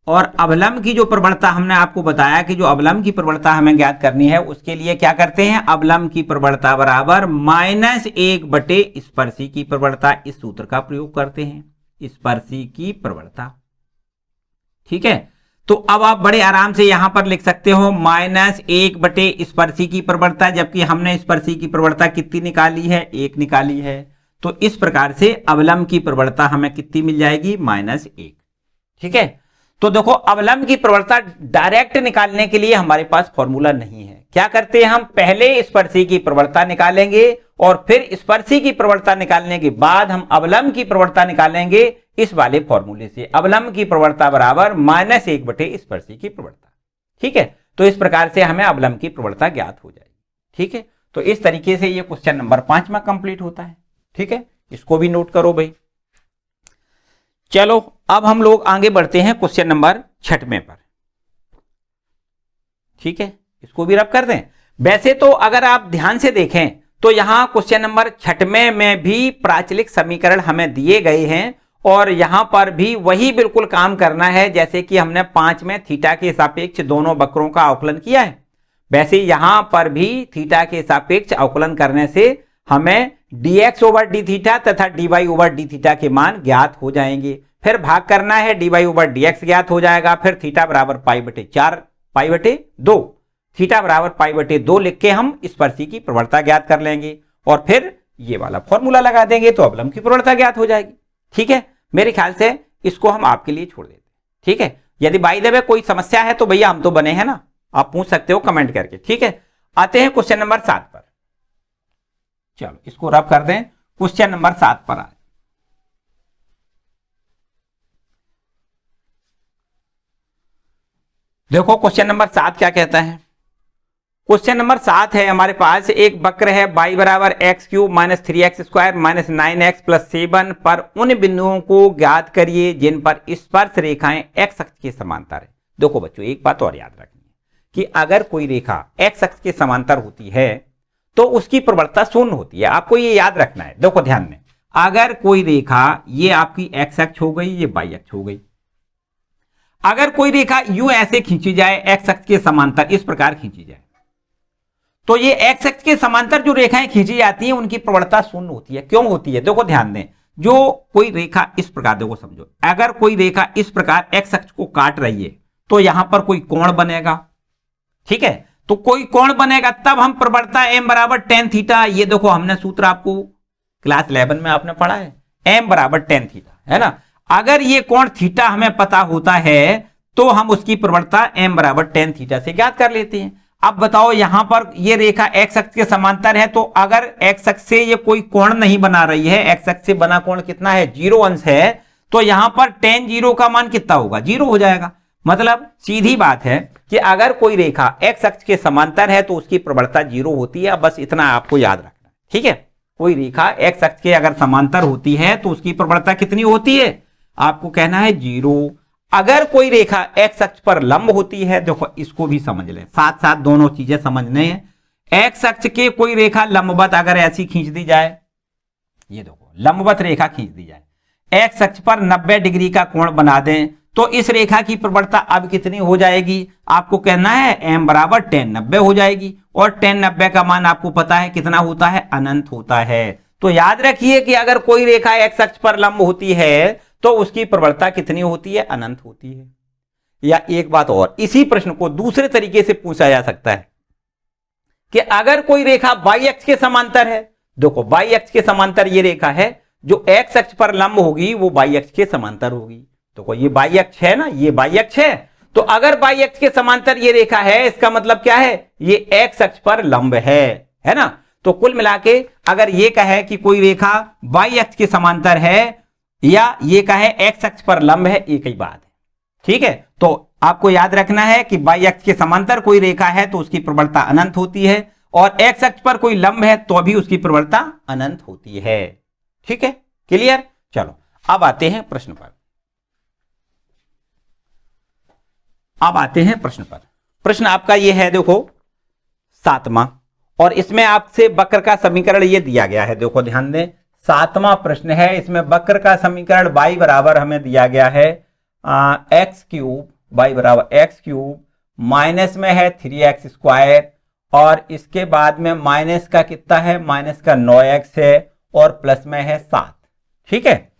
और अवलंब की जो प्रवणता हमने आपको बताया कि जो अवलंब की प्रवणता हमें ज्ञात करनी है, उसके लिए क्या करते हैं, अवलंब की प्रवणता बराबर -1/, स्पर्शी की प्रवणता, इस सूत्र का प्रयोग करते हैं, स्पर्शी की प्रवणता। ठीक है, तो अब आप बड़े आराम से यहां पर लिख सकते हो -1/, स्पर्शी की प्रवणता, जबकि हमने स्पर्शी की प्रवणता कितनी निकाली है, 1 निकाली है। तो इस प्रकार से अवलंब की प्रवणता हमें कितनी मिल जाएगी, -1। ठीक है, तो देखो अवलंब की प्रवणता डायरेक्ट निकालने के लिए हमारे पास फॉर्मूला नहीं है। क्या करते हैं हम, पहले स्पर्शी की प्रवणता निकालेंगे और फिर स्पर्शी की प्रवणता निकालने के बाद हम अवलंब की प्रवणता निकालेंगे इस वाले फॉर्मूले से। अवलंब की प्रवणता बराबर -1/, स्पर्शी की प्रवणता। ठीक है, तो इस प्रकार से हमें अवलंब की प्रवणता ज्ञात हो जाएगी। ठीक है, तो इस तरीके से ये क्वेश्चन नंबर 5 में कंप्लीट होता है। ठीक है, इसको भी नोट करो भाई। चलो अब हम लोग आगे बढ़ते हैं क्वेश्चन नंबर 6 पर। ठीक है, इसको भी रब कर दें। वैसे तो अगर आप ध्यान से देखें तो यहां क्वेश्चन नंबर 6 में भी प्राचलिक समीकरण हमें दिए गए हैं, और यहां पर भी वही बिल्कुल काम करना है जैसे कि हमने 5 में थीटा के सापेक्ष दोनों वक्रों का अवकलन किया है। वैसे यहां पर भी थीटा के सापेक्ष अवकलन करने से हमें dx ओवर डी थीटा तथा dy ओवर डी थीटा के मान ज्ञात हो जाएंगे। फिर भाग करना है, dy ओवर dx ज्ञात हो जाएगा। फिर थीटा बराबर π/2, थीटा बराबर π/2 लिख के हम स्पर्शी की प्रवणता ज्ञात कर लेंगे, और फिर ये वाला फॉर्मूला लगा देंगे तो अवलंब की प्रवणता ज्ञात हो जाएगी। ठीक है, मेरे ख्याल से इसको हम आपके लिए छोड़ देते हैं। ठीक है, यदि बाय द वे कोई समस्या है तो भैया हम तो बने हैं ना, आप पूछ सकते हो कमेंट करके। ठीक है, आते हैं क्वेश्चन नंबर 7 पर। चलो इसको रब कर दें, क्वेश्चन नंबर 7 पर आए। देखो क्वेश्चन नंबर 7 क्या कहता है। क्वेश्चन नंबर 7 है हमारे पास, एक वक्र है y बराबर x cube minus 3x square minus 9x plus 7 पर उन बिंदुओं को ज्ञात करिए जिन पर स्पर्श रेखाएं x अक्ष के समांतर है। देखो बच्चों एक बात और याद रखनी है कि अगर कोई रेखा x अक्ष के समांतर होती है तो उसकी प्रवणता शून्य होती है, आपको ये याद रखना है। देखो ध्यान में, अगर कोई रेखा, ये आपकी x अक्ष हो गई, ये y अक्ष हो गई, अगर कोई रेखा यूं ऐसे खींची जाए x अक्ष के समांतर, इस प्रकार खींची जाए, तो ये x अक्ष के समांतर जो रेखाएं खींची जाती हैं उनकी प्रवणता शून्य होती है। क्यों होती है? देखो ध्यान दें, जो कोई रेखा इस प्रकार, देखो समझो, अगर कोई रेखा इस प्रकार x अक्ष को काट रही है तो यहां पर कोई कोण बनेगा। ठीक है, तो कोई कोण बनेगा तब हम प्रवणता m बराबर tan थीटा, ये देखो हमने सूत्र आपको क्लास 11 में आपने पढ़ा है, m बराबर tan थीटा, है ना। अगर ये कोण थीटा हमें पता होता है तो हम उसकी प्रवणता m बराबर tan थीटा से ज्ञात कर लेते हैं। अब बताओ यहां पर ये रेखा x अक्ष के समांतर है, तो अगर x अक्ष से ये कोई कोण नहीं बना रही है, x अक्ष से बना कोण कितना है, 0 अंश है, तो यहां पर tan 0 का मान कितना होगा, 0 हो जाएगा। मतलब सीधी बात है कि अगर कोई रेखा x अक्ष के समांतर है तो उसकी प्रवणता 0 होती है। बस इतना आपको याद रखना है। ठीक है, कोई रेखा x अक्ष के अगर समांतर होती है तो उसकी प्रवणता कितनी होती है, आपको कहना है 0। अगर कोई रेखा x अक्ष पर लंब होती है, देखो इसको भी समझ लें, साथ साथ दोनों चीजें समझने हैं। x अक्ष के कोई रेखा लंबवत अगर ऐसी खींच दी जाए, ये देखो लंबवत रेखा खींच दी जाए, x अक्ष पर 90 डिग्री का कोण बना दें, तो इस रेखा की प्रवणता अब कितनी हो जाएगी, आपको कहना है m बराबर tan 90 हो जाएगी। और tan 90 का मान आपको पता है कितना होता है, अनंत होता है। तो याद रखिए कि अगर कोई रेखा x अक्ष पर लंब होती है तो उसकी प्रवणता कितनी होती है, अनंत होती है। या एक बात और, इसी प्रश्न को दूसरे तरीके से पूछा जा सकता है कि अगर कोई रेखा y अक्ष के समांतर है, देखो y अक्ष के समांतर ये रेखा है, जो x अक्ष पर लंब होगी वो y अक्ष के समांतर होगी। देखो ये y अक्ष है ना, ये y अक्ष है, तो अगर y अक्ष के समांतर ये रेखा है, इसका मतलब क्या है, ये x अक्ष पर लंब है ना। तो कुल मिला के अगर ये कहे कि कोई रेखा y अक्ष के समांतर है या ये कहे x अक्ष पर लंब है, एक ही बात है। ठीक है, तो आपको याद रखना है कि y अक्ष के समांतर कोई रेखा है तो उसकी प्रवणता अनंत होती है, और x अक्ष पर कोई लंब है तो भी उसकी प्रवणता अनंत होती है। ठीक है, क्लियर। चलो अब आते हैं प्रश्न पर। प्रश्न आपका ये है, देखो 7वां, और इसमें आपसे वक्र का समीकरण ये दिया गया है। देखो ध्यान दें, 7वां प्रश्न है, इसमें वक्र का समीकरण y बराबर हमें दिया गया है एक्स क्यूब, y बराबर एक्स क्यूब, माइनस में है 3x स्क्वायर, और इसके बाद में माइनस का कितना है, माइनस का 9x है, और प्लस में है 7। ठीक है,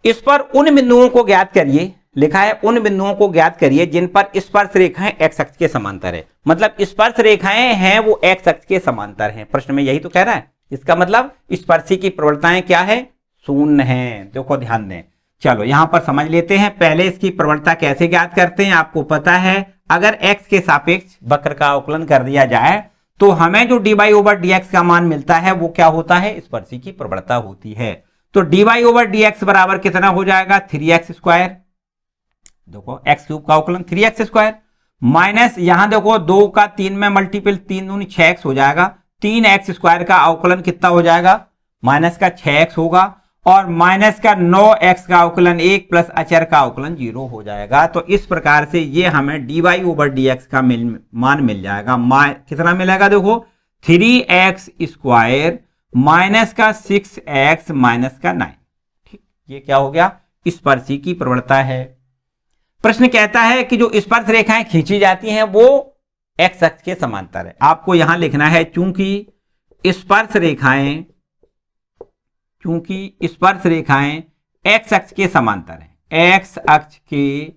इस पर उन बिंदुओं को ज्ञात करिए, लिखा है उन बिंदुओं को ज्ञात करिए जिन पर स्पर्श रेखाएं x अक्ष के समांतर है। मतलब स्पर्श रेखाएं हैं वो x अक्ष के समांतर हैं, प्रश्न में यही तो कह रहा है। इसका मतलब स्पर्शी की प्रवणताएं क्या है, शून्य है। देखो ध्यान दें, चलो यहां पर समझ लेते हैं। पहले इसकी प्रवणता कैसे ज्ञात करते हैं, आपको पता है अगर x के सापेक्ष वक्र का अवकलन कर दिया जाए तो हमें जो dy ओवर dx का मान मिलता है वो क्या होता है, स्पर्शी की प्रवणता होती है। तो dy ओवर dx बराबर कितना हो जाएगा, 3x स्क्वायर, देखो x क्यूब का अवकलन 3x स्क्वायर, माइनस यहां देखो 2 का 3 में मल्टीपल, 3 दूनी 6x हो जाएगा, 3x स्क्वायर का अवकलन कितना हो जाएगा, माइनस का 6x होगा, और माइनस का 9x का अवकलन 1 प्लस अचर का अवकलन 0 हो जाएगा। तो इस प्रकार से ये हमें dy ओवर dx का मान मिल जाएगा। कितना मिलेगा, देखो 3x स्क्वायर माइनस का 6x माइनस का 9। ठीक, ये क्या हो गया, स्पर्शी की प्रवणता है। प्रश्न कहता है कि जो स्पर्श रेखाएं खींची जाती हैं वो x अक्ष के समांतर है। आपको यहां लिखना है चूंकि स्पर्श रेखाएं x अक्ष के समांतर हैं, x अक्ष के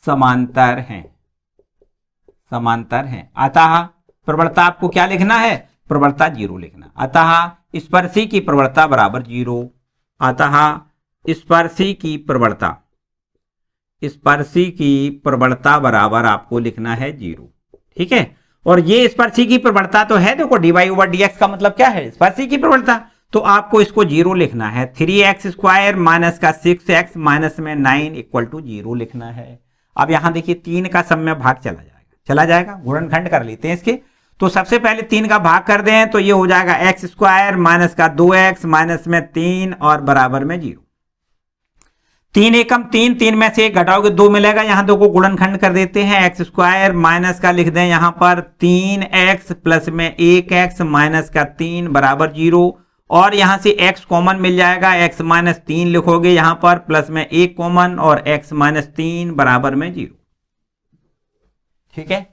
समांतर हैं, अतः प्रवणता आपको क्या लिखना है, प्रवणता 0 लिखना। अतः स्पर्शी की प्रवणता बराबर 0, अतः स्पर्शी की प्रवणता स्पर्शी की प्रवणता बराबर आपको लिखना है 0। ठीक है, और ये स्पर्शी की प्रवणता तो है, देखो dy/dx का मतलब क्या है, स्पर्शी की प्रवणता, तो आपको इसको 0 लिखना है। 3x² माइनस का 6x माइनस में 9 इक्वल टू 0 लिखना है। अब यहां देखिए 3 का समय भाग चला जाएगा, गुणनखंड कर लेते हैं इसके। तो सबसे पहले 3 का भाग कर दें तो ये हो जाएगा x² माइनस का 2x माइनस में 3 और बराबर में 0। 3 एकम 3, 3 में से 1 घटाओगे 2 मिलेगा, यहां दो को गुणनखंड कर देते हैं। x² माइनस का लिख दें यहां पर 3x प्लस में 1x माइनस का 3 बराबर 0, और यहां से x कॉमन मिल जाएगा, x माइनस 3 लिखोगे यहां पर, प्लस में 1 कॉमन और x माइनस 3 बराबर में 0। ठीक है,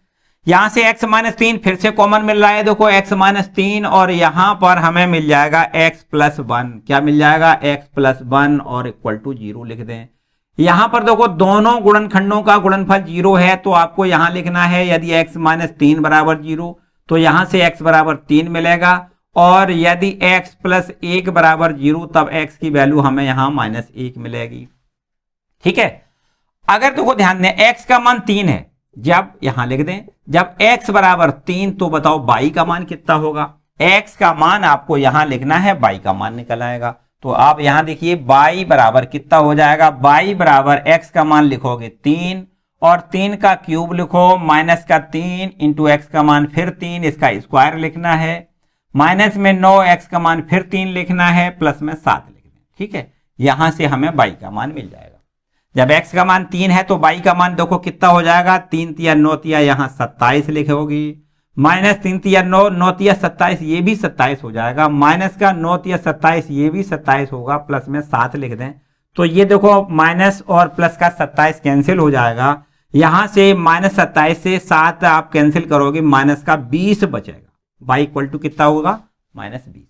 यहां से x माइनस 3 फिर से कॉमन मिल रहा है, देखो x माइनस 3, और यहां पर हमें मिल जाएगा x प्लस 1। क्या मिल जाएगा, x प्लस 1 और इक्वल टू 0 लिख दें। यहां पर देखो दोनों गुणनखंडों का गुणनफल 0 है, तो आपको यहां लिखना है यदि x माइनस 3 बराबर 0 तो यहां से x बराबर 3 मिलेगा, और यदि x प्लस 1 बराबर 0 तब x की वैल्यू हमें यहां -1 मिलेगी। ठीक है, अगर देखो ध्यान दें x का मान 3 है, जब यहां लिख दें जब x बराबर 3 तो बताओ y का मान कितना होगा। x का मान आपको यहां लिखना है, y का मान निकल आएगा। तो आप यहां देखिए y बराबर कितना हो जाएगा, y बराबर x का मान लिखोगे 3 और 3 का क्यूब लिखो, माइनस का 3 इंटू x का मान फिर 3, इसका स्क्वायर लिखना है, माइनस में 9 x का मान फिर 3 लिखना है, प्लस में 7 लिखना है। ठीक है, यहां से हमें y का मान मिल जाएगा। जब x का मान 3 है तो y का मान देखो कितना हो जाएगा, 3 तिया 9 तिया यहां 27 लिखोगी, माइनस 3 तिया 9, 9 तिया 27 ये भी 27 हो जाएगा, माइनस का 9 तिया 27 ये भी 27 होगा, प्लस में 7 लिख दें तो ये देखो माइनस और प्लस का 27 कैंसिल हो जाएगा, यहां से माइनस 27 से 7 आप कैंसिल करोगे, माइनस का 20 बचेगा, y इक्वल टू कितना होगा, -20।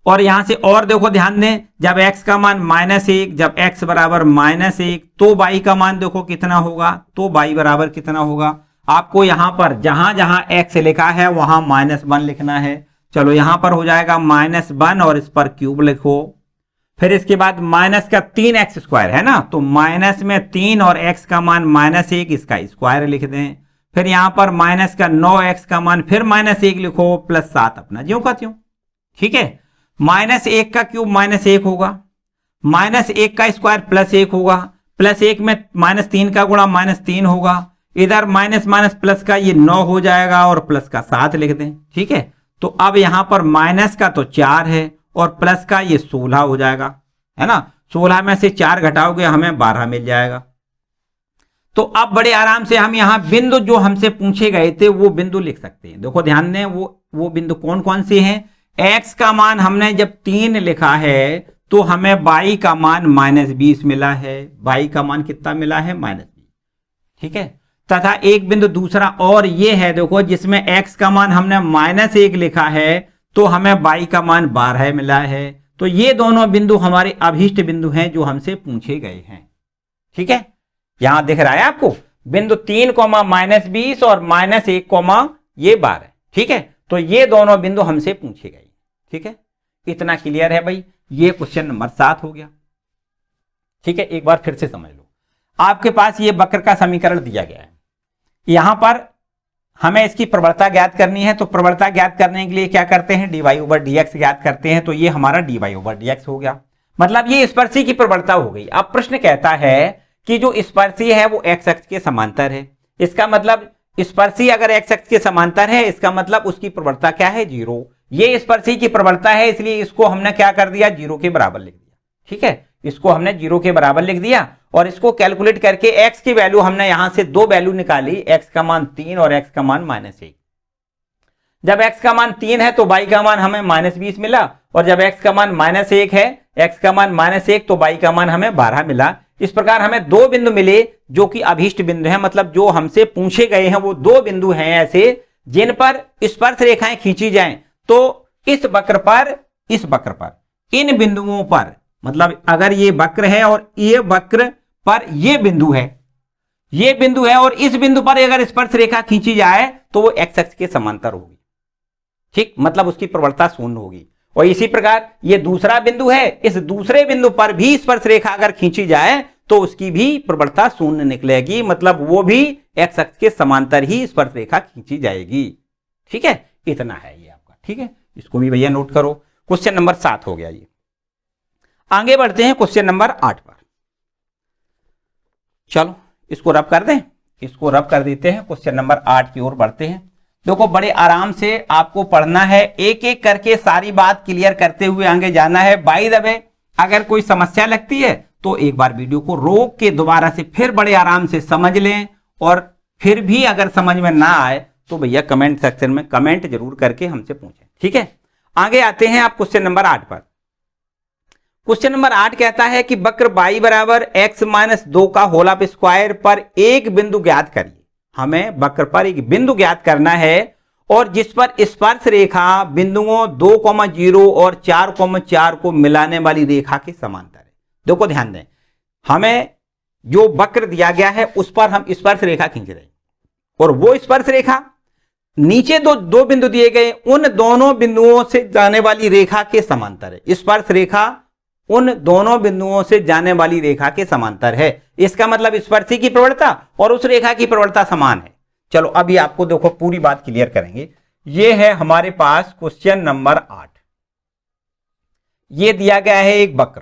और यहां से और देखो ध्यान दें, जब x का मान -1, जब x बराबर -1 तो y का मान देखो कितना होगा, तो y बराबर कितना होगा, आपको यहां पर जहां जहां x लिखा है वहां -1 लिखना है। चलो यहां पर हो जाएगा -1 और इस पर क्यूब लिखो, फिर इसके बाद माइनस का 3x² है ना, तो माइनस में 3 और x का मान -1 इसका स्क्वायर लिख दें, फिर यहां पर माइनस का 9x का मान फिर -1 लिखो, प्लस 7 अपना ज्यों का त्यों। ठीक है, -1 का क्यूब -1 होगा, -1 का स्क्वायर +1 होगा, +1 में -3 का गुणा -3 होगा, इधर माइनस माइनस प्लस का ये 9 हो जाएगा और प्लस का 7 लिख दें। ठीक है, तो अब यहां पर माइनस का तो 4 है और प्लस का ये 16 हो जाएगा, है ना, 16 में से 4 घटाओगे हमें 12 मिल जाएगा। तो अब बड़े आराम से हम यहां बिंदु जो हमसे पूछे गए थे वो बिंदु लिख सकते हैं। देखो ध्यान दें, वो बिंदु कौन कौन से हैं। x का मान हमने जब 3 लिखा है तो हमें y का मान -20 मिला है, y का मान कितना मिला है, -20। ठीक है, तथा एक बिंदु दूसरा और ये है देखो, जिसमें x का मान हमने -1 लिखा है तो हमें y का मान 12 मिला है। तो ये दोनों बिंदु हमारे अभीष्ट बिंदु हैं जो हमसे पूछे गए हैं। ठीक है, यहां दिख रहा है आपको बिंदु 3, -20 और -1, ये 12। ठीक है, तो ये दोनों बिंदु हमसे पूछे गए। ठीक है, इतना क्लियर है भाई, ये क्वेश्चन नंबर 7 हो गया। ठीक है, एक बार फिर से समझ लो, आपके पास ये वक्र का समीकरण दिया गया है, यहां पर हमें इसकी प्रवणता ज्ञात करनी है। तो प्रवणता ज्ञात करने के लिए क्या करते हैं, dy/dx ज्ञात करते हैं। तो ये हमारा dy/dx हो गया, मतलब ये स्पर्शी की प्रवणता हो गई। अब प्रश्न कहता है कि जो स्पर्शी है वो x अक्ष के समांतर है, इसका मतलब स्पर्शी अगर x अक्ष के समांतर है इसका मतलब उसकी प्रवणता क्या है, 0। ये स्पर्शी की प्रवणता है, इसलिए इसको हमने क्या कर दिया, 0 के बराबर लिख दिया। ठीक है, इसको हमने 0 के बराबर लिख दिया और इसको कैलकुलेट करके x की वैल्यू हमने यहां से 2 वैल्यू निकाली, x का मान 3 और x का मान -1। जब x का मान 3 है तो y का मान हमें -20 मिला, और जब x का मान -1 है, x का मान -1 तो y का मान हमें 12 मिला। इस प्रकार हमें 2 बिंदु मिले जो कि अभीष्ट बिंदु हैं, मतलब जो हमसे पूछे गए हैं वो 2 बिंदु हैं ऐसे जिन पर स्पर्श रेखाएं खींची जाएं। तो इस वक्र पर इन बिंदुओं पर, मतलब अगर ये वक्र है और ये वक्र पर ये बिंदु है और इस बिंदु पर अगर स्पर्श रेखा खींची जाए तो वो x अक्ष के समांतर होगी। ठीक, मतलब उसकी प्रवणता 0 होगी। और इसी प्रकार ये दूसरा बिंदु है, इस दूसरे बिंदु पर भी स्पर्श रेखा अगर खींची जाए तो उसकी भी प्रवणता शून्य निकलेगी, मतलब वो भी एक्स अक्ष के समांतर ही स्पर्श रेखा खींची जाएगी। ठीक है, इतना है ये आपका। ठीक है, इसको भी भैया नोट करो। क्वेश्चन नंबर 7 हो गया ये। आगे बढ़ते हैं क्वेश्चन नंबर 8 पर। चलो इसको रब कर दें, इसको रब कर देते हैं, क्वेश्चन नंबर 8 की ओर बढ़ते हैं। देखो बड़े आराम से आपको पढ़ना है, एक एक करके सारी बात क्लियर करते हुए आगे जाना है। बाय द वे अगर कोई समस्या लगती है तो एक बार वीडियो को रोक के दोबारा से फिर बड़े आराम से समझ लें, और फिर भी अगर समझ में ना आए तो भैया कमेंट सेक्शन में कमेंट जरूर करके हमसे पूछें। ठीक है, आगे आते हैं आप क्वेश्चन नंबर 8 पर। क्वेश्चन नंबर 8 कहता है कि वक्र y बराबर x-2 का होल ऑफ स्क्वायर पर एक बिंदु ज्ञात करिए। हमें वक्र पर एक बिंदु ज्ञात करना है और जिस पर स्पर्श रेखा बिंदुओं 2,0 और 4,4 को मिलाने वाली रेखा के समांतर है। देखो ध्यान दें, हमें जो वक्र दिया गया है उस पर हम स्पर्श रेखा खींच रहे हैं, और वो स्पर्श रेखा नीचे दो बिंदु दिए गए, उन दोनों बिंदुओं से जाने वाली रेखा के समांतर है। स्पर्श रेखा उन दोनों बिंदुओं से जाने वाली रेखा के समांतर है। इसका मतलब स्पर्शी की प्रवणता और उस रेखा की प्रवणता समान है। चलो अभी आपको देखो पूरी बात क्लियर करेंगे। ये है हमारे पास क्वेश्चन नंबर 8। ये दिया गया है एक वक्र,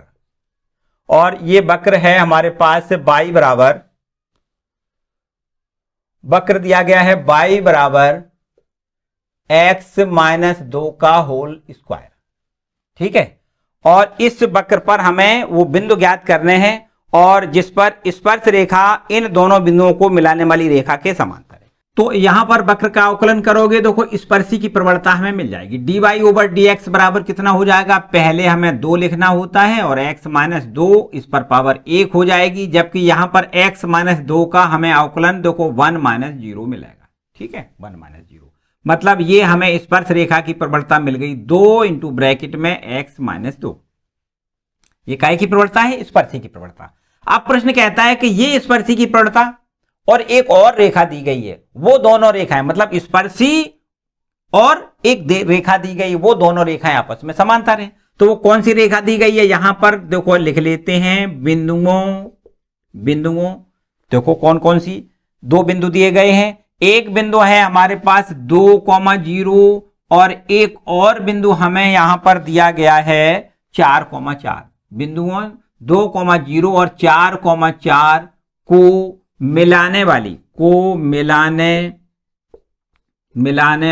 और ये वक्र है हमारे पास y बराबर, वक्र दिया गया है y बराबर x-2 का होल स्क्वायर। ठीक है, और इस वक्र पर हमें वो बिंदु ज्ञात करने हैं और जिस पर स्पर्श रेखा इन दोनों बिंदुओं को मिलाने वाली रेखा के समांतर है। तो यहां पर वक्र का अवकलन करोगे, देखो स्पर्शी की प्रवणता हमें मिल जाएगी। dy/dx बराबर कितना हो जाएगा, पहले हमें 2 लिखना होता है और x-2 इस पर पावर 1 हो जाएगी, जबकि यहां पर x-2 का हमें अवकलन देखो 1-0 मिलेगा। ठीक है, 1-0 मतलब ये हमें स्पर्श रेखा की प्रवणता मिल गई 2 इंटू ब्रैकेट में x-2। ये काय की प्रवणता है, स्पर्शी की प्रवणता। अब प्रश्न कहता है कि ये स्पर्शी की प्रवणता और एक और रेखा दी गई है, वो दोनों रेखाएं मतलब स्पर्शी और एक रेखा दी गई, वो दोनों रेखाएं आपस में समांतर हैं। तो वो कौन सी रेखा दी गई है, यहां पर देखो लिख लेते हैं बिंदुओं। देखो कौन कौन सी 2 बिंदु दिए गए हैं। एक बिंदु है हमारे पास 2,0 और एक और बिंदु हमें यहां पर दिया गया है 4,4। बिंदुओं 2,0 और 4,4 को मिलाने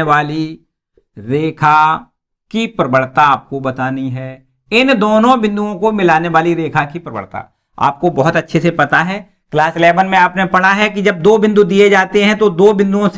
वाली रेखा की प्रवणता आपको बतानी है। इन दोनों बिंदुओं को मिलाने वाली रेखा की प्रवणता आपको बहुत अच्छे से पता है, क्लास 11 में आपने पढ़ा है कि जब 2 बिंदु दिए जाते हैं तो 2 बिंदुओं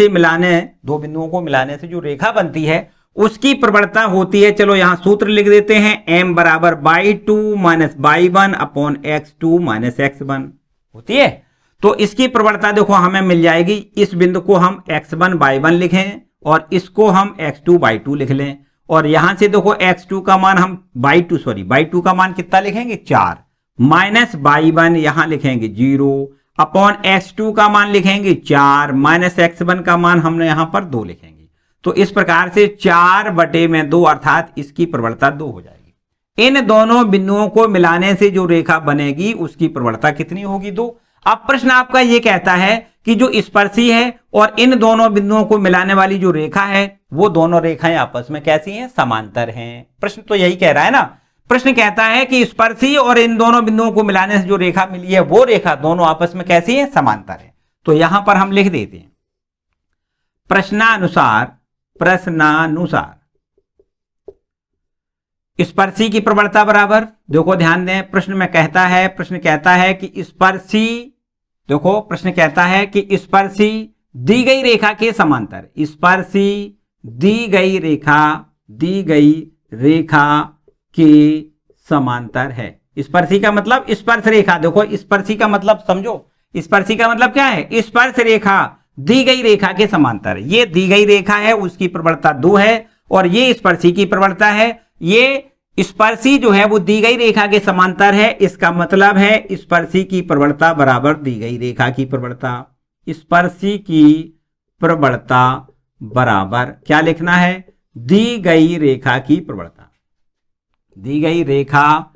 को मिलाने से जो रेखा बनती है उसकी प्रवणता होती है। चलो यहां सूत्र लिख देते हैं, m बराबर y2 minus y1 upon x2 minus x1 होती है। तो इसकी प्रवणता देखो हमें मिल जाएगी, इस बिंदु को हम x1 y1 लिखें और इसको हम x2 y2 लिख लें, और यहां से देखो x2 का मान हम y2 का मान कितना लिखेंगे 4 माइनस y1 यहां लिखेंगे 0 अपॉन x2 का मान लिखेंगे 4 माइनस x1 का मान हमने यहां पर 2 लिखेंगे। तो इस प्रकार से 4/2 अर्थात इसकी प्रवणता 2 हो जाएगी। इन दोनों बिंदुओं को मिलाने से जो रेखा बनेगी उसकी प्रवणता कितनी होगी 2। अब प्रश्न आपका यह कहता है कि जो स्पर्शी है और इन दोनों बिंदुओं को मिलाने वाली जो रेखा है वो दोनों रेखाएं आपस में कैसी हैं, समांतर हैं। प्रश्न तो यही कह रहा है ना। प्रश्न कहता है कि स्पर्शी और इन दोनों बिंदुओं को मिलाने से जो रेखा मिली है वो रेखा दोनों आपस में कैसी है, समांतर है। तो यहां पर हम लिख देते हैं प्रश्नानुसार स्पर्शी की प्रवणता बराबर, देखो ध्यान दें प्रश्न कहता है कि स्पर्शी, देखो प्रश्न कहता है कि स्पर्शी दी गई रेखा के समांतर, स्पर्शी दी गई रेखा के समांतर है। स्पर्शी का मतलब स्पर्श रेखा, देखो स्पर्शी का मतलब समझो, स्पर्शी का मतलब क्या है, स्पर्श रेखा दी गई रेखा के समांतर। ये दी गई रेखा है उसकी प्रवणता 2 है और ये स्पर्शी की प्रवणता है। ये स्पर्शी जो है वो दी गई रेखा के समांतर है, इसका मतलब है स्पर्शी की प्रवणता बराबर दी गई रेखा की प्रवणता। स्पर्शी की प्रवणता बराबर क्या लिखना है, दी गई रेखा की प्रवणता। दी गई रेखा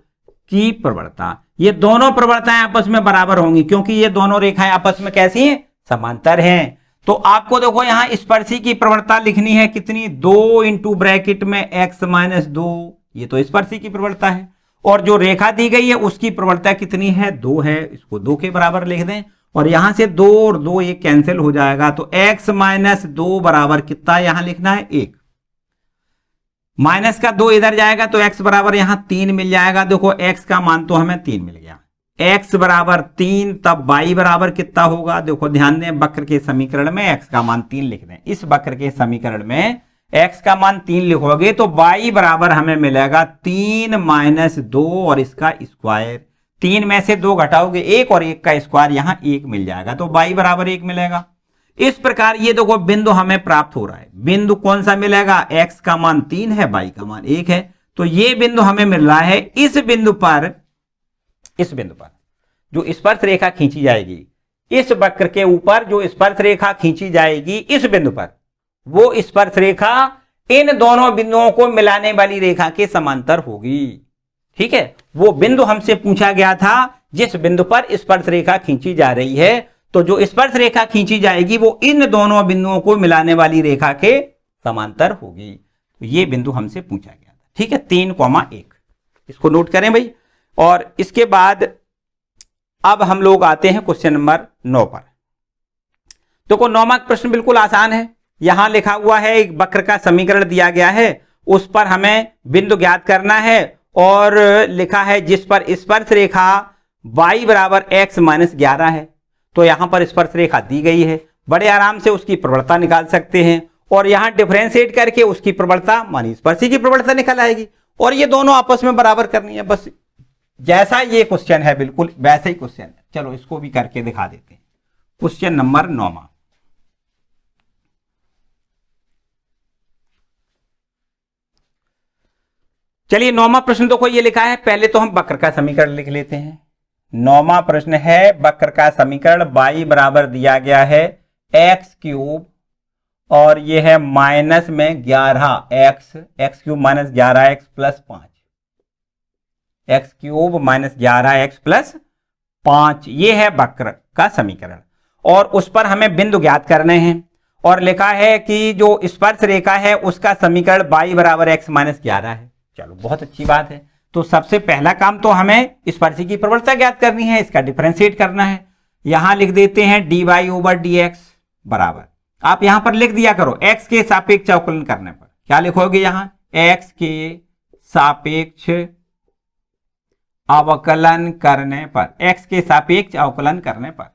की प्रवणता, ये दोनों प्रवणताएं आपस में बराबर होंगी क्योंकि ये दोनों रेखाएं आपस में कैसी हैं, समांतर हैं। तो आपको देखो यहां स्पर्शी की प्रवणता लिखनी है कितनी, 2 इंटू ब्रैकेट में x माइनस 2, ये तो स्पर्शी की प्रवणता है। और जो रेखा दी गई है उसकी प्रवणता कितनी है, 2 है, इसको 2 के बराबर लिख दें। और यहां से 2 और 2 ये कैंसिल हो जाएगा, तो x माइनस 2 बराबर कितना यहां लिखना है, 1। माइनस का 2 इधर जाएगा तो x बराबर यहां 3 मिल जाएगा। देखो x का मान तो हमें 3 मिल गया, x बराबर 3, तब y बराबर कितना होगा, देखो ध्यान दें, वक्र के समीकरण में x का मान 3 लिख दें। इस वक्र के समीकरण में x का मान 3 लिखोगे तो y बराबर हमें मिलेगा 3 माइनस 2 और इसका स्क्वायर, 3 में से 2 घटाओगे 1 और 1 का स्क्वायर यहां 1 मिल जाएगा, तो y बराबर 1 मिलेगा। इस प्रकार ये देखो बिंदु हमें प्राप्त हो रहा है। बिंदु कौन सा मिलेगा, x का मान 3 है, y का मान 1 है, तो ये बिंदु हमें मिल रहा है। इस बिंदु पर जो स्पर्श रेखा खींची जाएगी, इस वक्र के ऊपर जो स्पर्श रेखा खींची जाएगी इस बिंदु पर, वो स्पर्श रेखा इन दोनों बिंदुओं को मिलाने वाली रेखा के समांतर होगी। ठीक है, वो बिंदु हमसे पूछा गया था जिस बिंदु पर स्पर्श रेखा खींची जा रही है, तो जो स्पर्श रेखा खींची जाएगी वो इन दोनों बिंदुओं को मिलाने वाली रेखा के समांतर होगी। तो ये बिंदु हमसे पूछा गया था। ठीक है, 3,1, इसको नोट करें भाई। और इसके बाद अब हम लोग आते हैं क्वेश्चन नंबर 9 पर। देखो 9वां प्रश्न बिल्कुल आसान है। यहां लिखा हुआ है एक वक्र का समीकरण दिया गया है, उस पर हमें बिंदु ज्ञात करना है और लिखा है जिस पर स्पर्श रेखा y बराबर x माइनस 11 है। तो यहां पर स्पर्श रेखा दी गई है, बड़े आराम से उसकी प्रवणता निकाल सकते हैं और यहां डिफरेंशिएट करके उसकी प्रवणता मानी स्पर्शी की प्रवणता निकल आएगी और ये दोनों आपस में बराबर करनी है। बस जैसा ये क्वेश्चन है बिल्कुल वैसा ही क्वेश्चन है। चलो इसको भी करके दिखा देते हैं। Question number 9। चलिए 9वां प्रश्न देखो ये लिखा है, पहले तो हम वक्र का समीकरण लिख लेते हैं। 9वां प्रश्न है वक्र का समीकरण, y बराबर दिया गया है x क्यूब और ये है माइनस में 11x, x cube minus 11x plus 5, x cube minus 11x plus 5, ये है वक्र का समीकरण और उस पर हमें बिंदु ज्ञात करने हैं। और लिखा है कि जो स्पर्श रेखा है उसका समीकरण y बराबर x माइनस 11 है। चलो बहुत अच्छी बात है। तो सबसे पहला काम तो हमें स्पर्शी की प्रवणता ज्ञात करनी है, इसका डिफरेंशिएट करना है। यहां लिख देते हैं dy ओवर dx बराबर, आप यहां पर लिख दिया करो x के सापेक्ष अवकलन करने पर क्या लिखोगे, यहां x के सापेक्ष अवकलन करने पर, x के सापेक्ष अवकलन करने पर,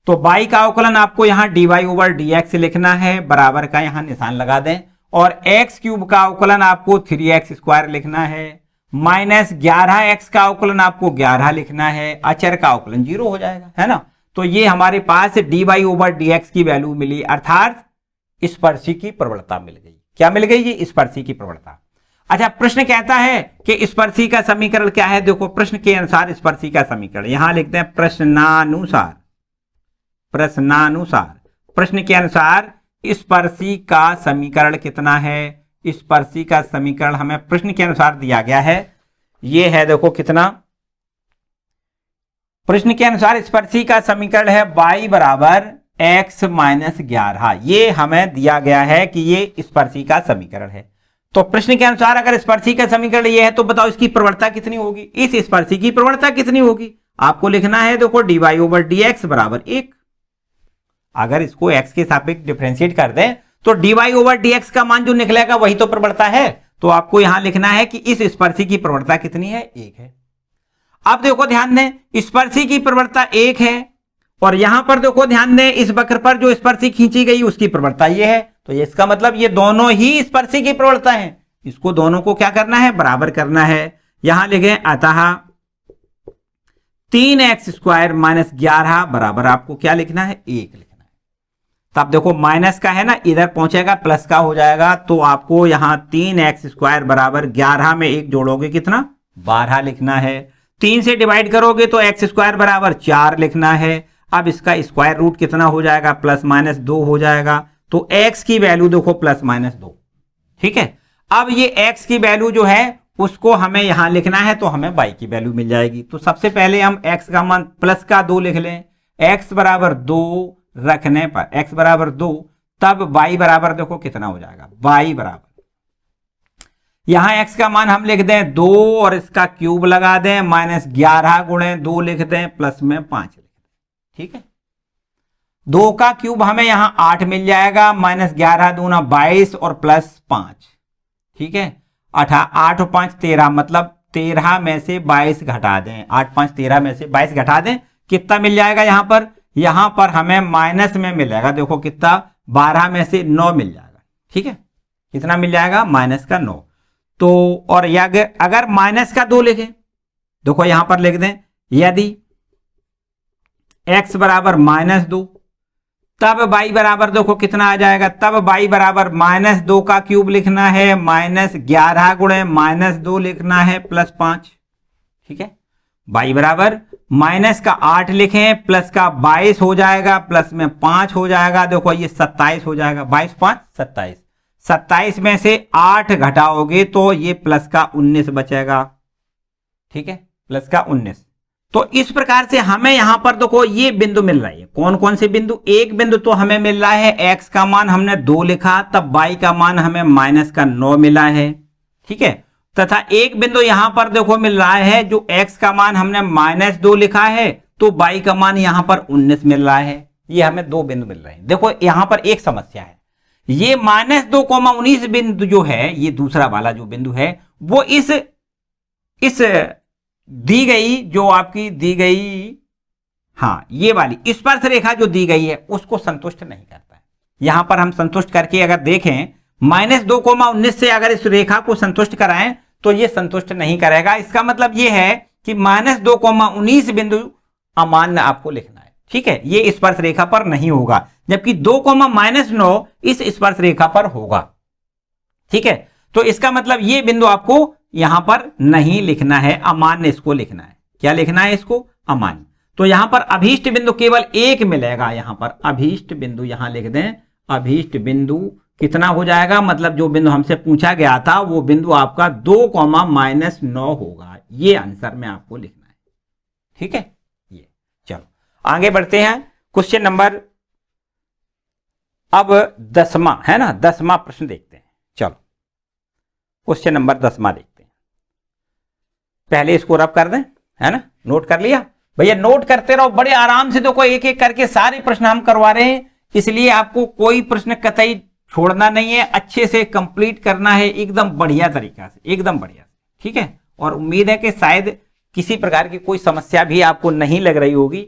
तो y का अवकलन आपको यहां dy ओवर dx लिखना है, बराबर का यहां निशान लगा दें। और x क्यूब का अवकलन आपको 3x स्क्वायर लिखना है, माइनस 11x का अवकलन आपको 11 लिखना है, अचर का अवकलन 0 हो जाएगा, है ना। तो ये हमारे पास dy ओवर dx की वैल्यू मिली, अर्थात स्पर्शी की प्रवणता मिल गई। क्या मिल गई, ये स्पर्शी की प्रवणता। अच्छा, प्रश्न कहता है कि स्पर्शी का समीकरण क्या है। देखो प्रश्न के अनुसार स्पर्शी का समीकरण यहां लिखते हैं प्रश्नानुसार, प्रश्न के अनुसार स्पर्शी का समीकरण कितना है। स्पर्शी का समीकरण हमें प्रश्न के अनुसार दिया गया है, ये है देखो कितना, प्रश्न के अनुसार स्पर्शी का समीकरण है y बराबर x माइनस 11, ये हमें दिया गया है कि ये स्पर्शी का समीकरण है। तो प्रश्न के अनुसार अगर स्पर्शी का समीकरण ये है तो बताओ इसकी प्रवणता कितनी होगी, इस स्पर्शी की प्रवणता कितनी होगी। आपको लिखना है देखो dy ओवर dx बराबर 1। अगर इसको x के सापेक्ष डिफरेंशिएट कर दें तो dy ओवर dx का मान जो निकलेगा वही तो प्रवणता है। तो आपको यहां लिखना है कि इस स्पर्शी की प्रवणता कितनी है, 1 है। अब देखो ध्यान दें, स्पर्शी की प्रवणता 1 है और यहां पर देखो ध्यान दें, इस वक्र पर जो स्पर्शी खींची गई उसकी प्रवणता ये है। तो ये इसका मतलब ये दोनों ही स्पर्शी की प्रवणता है। इसको दोनों को क्या करना है, बराबर करना है। यहां लिखें अतः 3x स्क्वायर माइनस 11 बराबर आपको क्या लिखना है, 1 लिखना है। तब देखो माइनस का है ना, इधर पहुंचेगा प्लस का हो जाएगा, तो आपको यहां 3x स्क्वायर बराबर 11 में 1 जोड़ोगे कितना, 12 लिखना है। 3 से डिवाइड करोगे तो x स्क्वायर बराबर 4 लिखना है। अब इसका स्क्वायर रूट कितना हो जाएगा, प्लस माइनस 2 हो जाएगा। तो x की वैल्यू देखो प्लस माइनस 2, ठीक है। अब ये x की वैल्यू जो है उसको हमें यहां लिखना है तो हमें y की वैल्यू मिल जाएगी। तो सबसे पहले हम x का मान प्लस का 2 लिख लें, x बराबर 2 रखने पर x बराबर 2, तब y बराबर देखो कितना हो जाएगा, y बराबर यहां x का मान हम लिख दें 2 और इसका क्यूब लगा दें, -11 गुणे 2 लिख दें, प्लस में 5 लिख दें। ठीक है, 2 का क्यूब हमें यहां 8 मिल जाएगा, -11 दूना 22 और प्लस 5। ठीक है, 8 और 5 13, मतलब 13 में से 22 घटा दें, 8 5 13 में से 22 घटा दें, कितना मिल जाएगा यहां पर हमें माइनस में मिल जाएगा, देखो कितना, 12 में से 9 मिल जाएगा। ठीक है, कितना मिल जाएगा, माइनस का 9। तो और अगर माइनस का 2 लिखें, देखो यहां पर लिख दें, यदि x बराबर -2, तब y बराबर देखो कितना आ जाएगा, तब y बराबर -2 का क्यूब लिखना है, -11 गुणे -2 लिखना है, प्लस 5। ठीक है, y बराबर माइनस का 8 लिखें, प्लस का 22 हो जाएगा, प्लस में 5 हो जाएगा, देखो ये 27 हो जाएगा, 22 5 27, 27 में से 8 घटाओगे तो ये प्लस का 19 बचेगा। ठीक है, प्लस का 19। तो इस प्रकार से हमें यहां पर देखो ये बिंदु मिल रही है, कौन कौन से बिंदु, एक बिंदु तो हमें मिल रहा है x का मान हमने 2 लिखा, तब y का मान हमें -9 मिला है। ठीक है, तथा एक बिंदु यहां पर देखो मिल रहा है, जो x का मान हमने -2 लिखा है, तो y का मान यहां पर 19 मिल रहा है। ये हमें 2 बिंदु मिल रहे हैं। देखो यहां पर एक समस्या है, ये -2,19 बिंदु जो है, ये दूसरा वाला जो बिंदु है, वो इस दी गई, जो आपकी दी गई, हाँ ये वाली स्पर्श रेखा जो दी गई है, उसको संतुष्ट नहीं करता है। यहां पर हम संतुष्ट करके अगर देखें, -2,19 से अगर इस रेखा को संतुष्ट कराएं तो ये संतुष्ट नहीं करेगा। इसका मतलब ये है कि -2,19 बिंदु अमान्य आपको लिखना है। ठीक है, ये स्पर्श रेखा पर नहीं होगा, जबकि 2,-9 इस स्पर्श रेखा पर होगा। ठीक है, तो इसका मतलब ये बिंदु आपको यहां पर नहीं लिखना है, अमान्य इसको लिखना है। क्या लिखना है इसको, अमान्य। तो यहां पर अभीष्ट बिंदु केवल एक मिलेगा, यहां पर अभीष्ट बिंदु यहां लिख दें, अभीष्ट बिंदु कितना हो जाएगा, मतलब जो बिंदु हमसे पूछा गया था वो बिंदु आपका 2,-9 होगा। ये आंसर में आपको लिखना है। ठीक है, ये चलो आगे बढ़ते हैं। क्वेश्चन नंबर अब 10वां है ना, 10वां प्रश्न देखते हैं। चलो क्वेश्चन नंबर 10वां देखते हैं। पहले इसको रब कर दें, है ना, नोट कर लिया भैया, नोट करते रहो बड़े आराम से। देखो एक एक करके सारे प्रश्न हम करवा रहे हैं, इसलिए आपको कोई प्रश्न कतई छोड़ना नहीं है, अच्छे से कंप्लीट करना है, एकदम बढ़िया तरीका से, एकदम बढ़िया। ठीक है, और उम्मीद है कि शायद किसी प्रकार की कोई समस्या भी आपको नहीं लग रही होगी।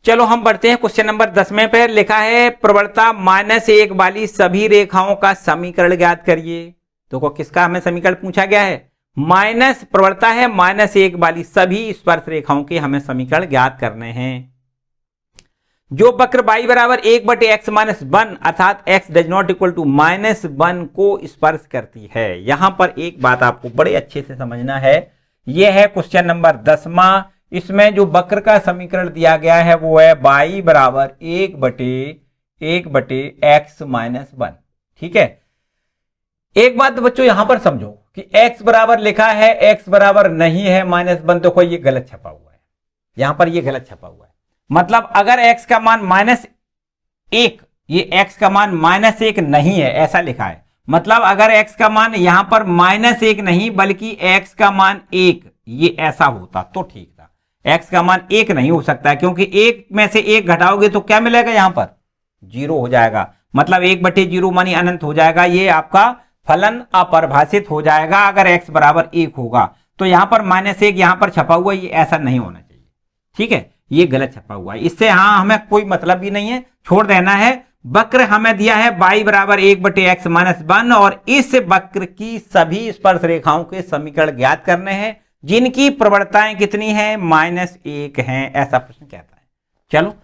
चलो हम बढ़ते हैं क्वेश्चन नंबर 10वें पे। लिखा है प्रवणता -1 वाली सभी रेखाओं का समीकरण ज्ञात करिए। देखो किसका हमें समीकरण पूछा गया है, प्रवणता है -1 वाली सभी स्पर्श रेखाओं के हमें समीकरण ज्ञात करने हैं। जो वक्र y बराबर 1/x - 1 अर्थात x does not equal to -1 को स्पर्श करती है। यहां पर एक बात आपको बड़े अच्छे से समझना है, यह है क्वेश्चन नंबर 10वां। इसमें जो वक्र का समीकरण दिया गया है वो है y बराबर 1/x - 1। ठीक है, एक बात बच्चों यहां पर समझो कि x बराबर लिखा है, x बराबर नहीं है -1, देखो ये गलत छपा हुआ है, यहां पर ये गलत छपा हुआ है। मतलब अगर x का मान -1, ये x का मान -1 नहीं है ऐसा लिखा है, मतलब अगर x का मान यहां पर -1 नहीं बल्कि x का मान 1, ये ऐसा होता तो ठीक था। x का मान 1 नहीं हो सकता है, क्योंकि 1 में से 1 घटाओगे तो क्या मिलेगा, यहां पर 0 हो जाएगा, मतलब 1/0 मानी अनंत हो जाएगा। ये आपका फलन अपरिभाषित हो जाएगा अगर x बराबर 1 होगा। तो यहां पर -1 यहां पर छपा हुआ, ये ऐसा नहीं होना चाहिए। ठीक है, ये गलत छपा हुआ है, इससे हाँ हमें कोई मतलब भी नहीं है, छोड़ देना है। वक्र हमें दिया है y बराबर 1/x - 1 और इस वक्र की सभी स्पर्श रेखाओं के समीकरण ज्ञात करने हैं, जिनकी प्रवणताएं कितनी है, -1 है, ऐसा प्रश्न कहता है। चलो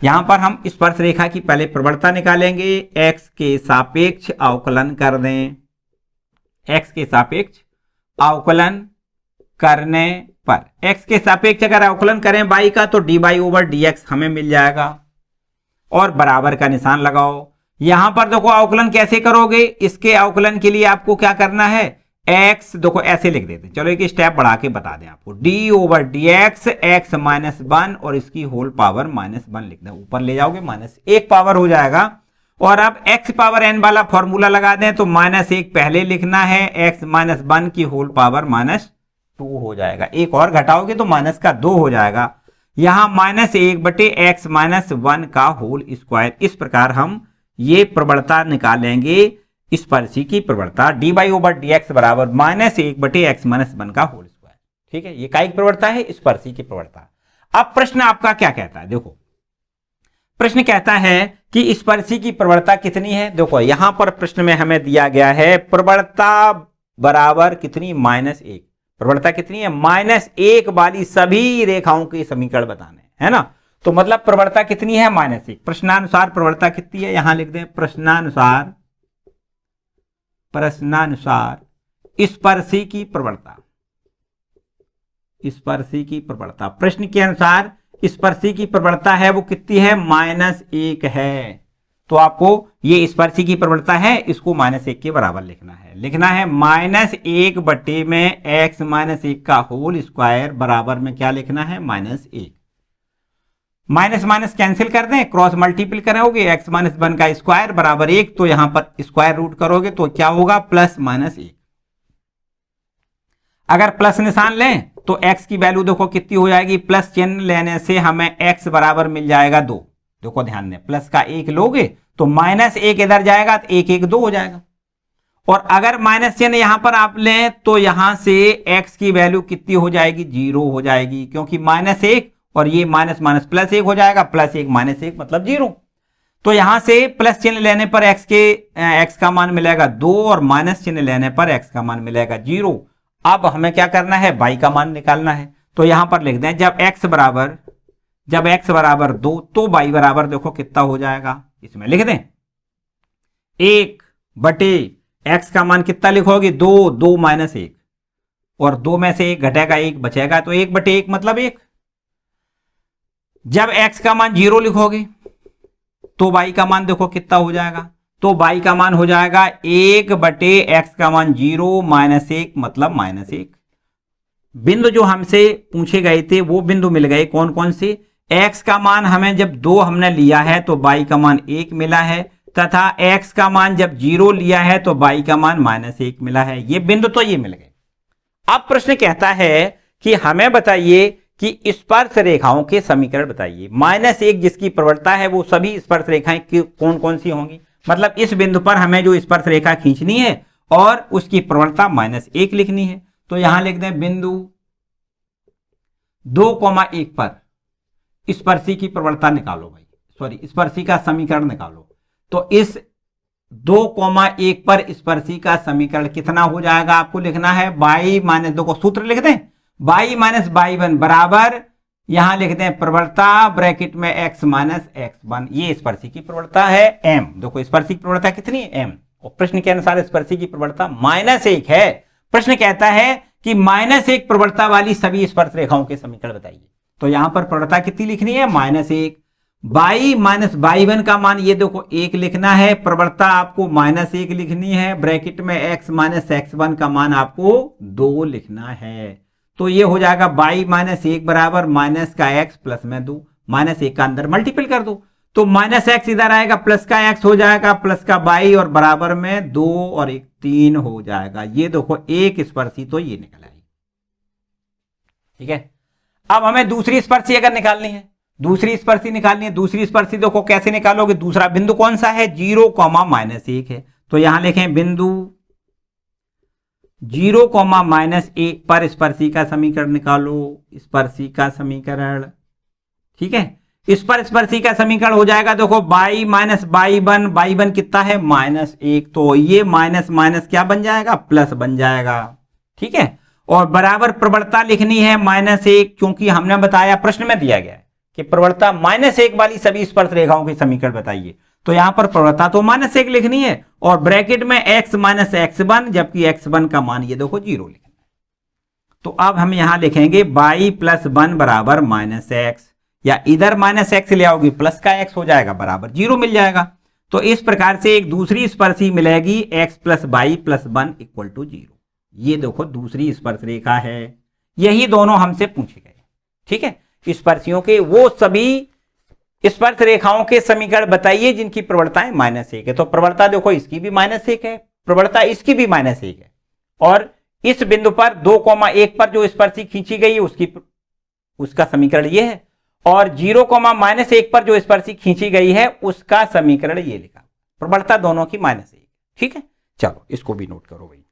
यहां पर हम स्पर्श रेखा की पहले प्रवणता निकालेंगे, x के सापेक्ष अवकलन कर दें। x के सापेक्ष अवकलन करने पर x के सापेक्ष अगर अवकलन करें y का तो dy/dx हमें मिल जाएगा, और बराबर का निशान लगाओ। यहां पर देखो अवकलन कैसे करोगे, इसके अवकलन के लिए आपको क्या करना है, एक्स, देखो ऐसे लिख देते हैं, चलो एक स्टेप बढ़ा के बता दें आपको, D over D x x minus 1 और इसकी होल पावर -1 लिख दें, ऊपर ले जाओगे -1 पावर हो जाएगा। और अब x पावर n वाला फॉर्मूला लगा दें तो -1 पहले लिखना है, x माइनस 1 की होल पावर -2 हो जाएगा, एक और घटाओगे तो माइनस का 2 हो जाएगा, यहां -1 बटे x माइनस 1 का होल स्क्वायर। इस प्रकार हम ये प्रवणता निकालेंगे, स्पर्शी की प्रवणता dy ओवर dx बराबर -1 बटे x माइनस 1 का होल स्क्वायर। ठीक है, ये काय की प्रवणता है, स्पर्शी की प्रवणता। अब प्रश्न आपका क्या कहता है, देखो प्रश्न कहता है कि स्पर्शी की प्रवणता कितनी है। देखो यहां पर प्रश्न में हमें दिया गया है प्रवणता बराबर कितनी, -1। प्रवणता कितनी है, -1 वाली सभी रेखाओं के समीकरण बताने, है ना। तो मतलब प्रवणता कितनी है, -1। प्रश्नानुसार प्रवणता कितनी है, यहां लिख दें प्रश्नानुसार स्पर्शी की प्रवणता, स्पर्शी की प्रवणता प्रश्न के अनुसार स्पर्शी की प्रवणता है वो कितनी है, -1 है। तो आपको ये स्पर्शी की प्रवणता है, इसको -1 के बराबर लिखना है, -1 बटे में x माइनस 1 का होल स्क्वायर बराबर में क्या लिखना है, -1। माइनस माइनस कैंसिल कर दें, क्रॉस मल्टीपल करोगे, x माइनस 1 का स्क्वायर बराबर 1, तो यहां पर स्क्वायर रूट करोगे तो क्या होगा, +-1। अगर प्लस निशान लें तो x की वैल्यू देखो कितनी हो जाएगी, प्लस चिन्ह लेने से हमें x बराबर मिल जाएगा 2। देखो ध्यान दें, प्लस का 1 लोगे तो -1 इधर जाएगा तो 1 1 2 हो जाएगा। और अगर माइनस चिन्ह यहां पर आप लें तो यहां से x की वैल्यू कितनी हो जाएगी, 0 हो जाएगी, क्योंकि -1 और ये माइनस माइनस +1 हो जाएगा, +1 -1 मतलब 0। तो यहां से प्लस चिन्ह लेने पर x का मान मिलेगा 2 और माइनस चिन्ह लेने पर x का मान मिलेगा 0। अब हमें क्या करना है, y का मान निकालना है। तो यहां पर लिख दें जब x बराबर 2 तो y बराबर देखो कितना हो जाएगा, इसमें लिख दें 1 बटे x का मान कितना लिखोगे, 2 2 -1 और 2 में से 1 घटेगा 1 बचेगा, तो 1 बटे 1 मतलब 1। जब x का मान 0 लिखोगे तो y का मान देखो कितना हो जाएगा, तो y का मान हो जाएगा 1 बटे x का मान 0 -1 मतलब -1। बिंदु जो हमसे पूछे गए थे वो बिंदु मिल गए, कौन कौन से, x का मान हमें जब 2 हमने लिया है तो y का मान 1 मिला है, तथा x का मान जब 0 लिया है तो y का मान -1 मिला है। ये बिंदु तो ये मिल गए। अब प्रश्न कहता है कि हमें बताइए कि स्पर्श रेखाओं के समीकरण बताइए। -1 जिसकी प्रवणता है वो सभी स्पर्श रेखाएं कौन कौन सी होंगी, मतलब इस बिंदु पर हमें जो स्पर्श रेखा खींचनी है और उसकी प्रवणता -1 लिखनी है। तो यहां लिख दें बिंदु 2,1 पर स्पर्शी की प्रवणता निकालो भाई, सॉरी स्पर्शी का समीकरण निकालो। तो इस 2,1 पर स्पर्शी का समीकरण कितना हो जाएगा, आपको लिखना है y माइनस 2 को सूत्र लिख दें, y माइनस y1 बराबर, यहां लिख दें प्रवणता ब्रैकेट में x माइनस x1, ये स्पर्शी की प्रवणता है m। देखो स्पर्शी की प्रवणता कितनी है, m। और प्रश्न के अनुसार स्पर्शी की प्रवणता -1 है। प्रश्न कहता है कि -1 प्रवणता वाली सभी स्पर्श रेखाओं के समीकरण बताइए। तो यहां पर प्रवणता कितनी लिखनी है, -1। y माइनस y1 का मान ये देखो 1 लिखना है, प्रवणता आपको -1 लिखनी है, ब्रैकेट में x माइनस x1 का मान आपको 2 लिखना है। तो ये हो जाएगा y माइनस 1 बराबर माइनस का x प्लस में 2, -1 का अंदर मल्टीपल कर दो तो -x इधर आएगा, प्लस का x हो जाएगा, प्लस का y और बराबर में 2 और 1 3 हो जाएगा। ये देखो एक स्पर्शी तो ये निकल आई। ठीक है, अब हमें दूसरी स्पर्शी अगर निकालनी है, दूसरी स्पर्शी देखो कैसे निकालोगे, दूसरा बिंदु कौन सा है, 0, -1 है। तो यहां लिखें बिंदु 0, -1 पर स्पर्शी का समीकरण निकालो, स्पर्शी का समीकरण। ठीक है, इस पर स्पर्शी का समीकरण हो जाएगा, देखो y माइनस y1 कितना है, -1, तो ये माइनस माइनस क्या बन जाएगा, प्लस बन जाएगा। ठीक है, और बराबर प्रवणता लिखनी है -1, क्योंकि हमने बताया प्रश्न में दिया गया है कि प्रवणता -1 वाली सभी स्पर्श रेखाओं के समीकरण बताइए। तो यहां पर प्रवणता तो -1 लिखनी है और ब्रैकेट में x माइनस x1, जबकि x1 का मान ये देखो 0 लिखना है। तो अब हम यहां लिखेंगे y प्लस 1 बराबर -x, या इधर -x ले आओगे प्लस का x हो जाएगा, बराबर 0 मिल जाएगा। तो इस प्रकार से एक दूसरी स्पर्शी मिलेगी x plus y plus 1 equal to 0। ये देखो दूसरी स्पर्श रेखा है, यही दोनों हमसे पूछे गए। ठीक है, स्पर्शियों के वो सभी स्पर्श रेखाओं के समीकरण बताइए जिनकी प्रवणताएं -1 है। तो प्रवणता देखो इसकी भी -1 है, प्रवणता इसकी भी -1 है, और इस बिंदु पर 2,1 पर जो स्पर्शी खींची गई है उसका समीकरण ये है, और 0,-1 पर जो स्पर्शी खींची गई है उसका समीकरण ये लिखा, प्रवणता दोनों की -1। ठीक है, चलो इसको भी नोट करो भाई।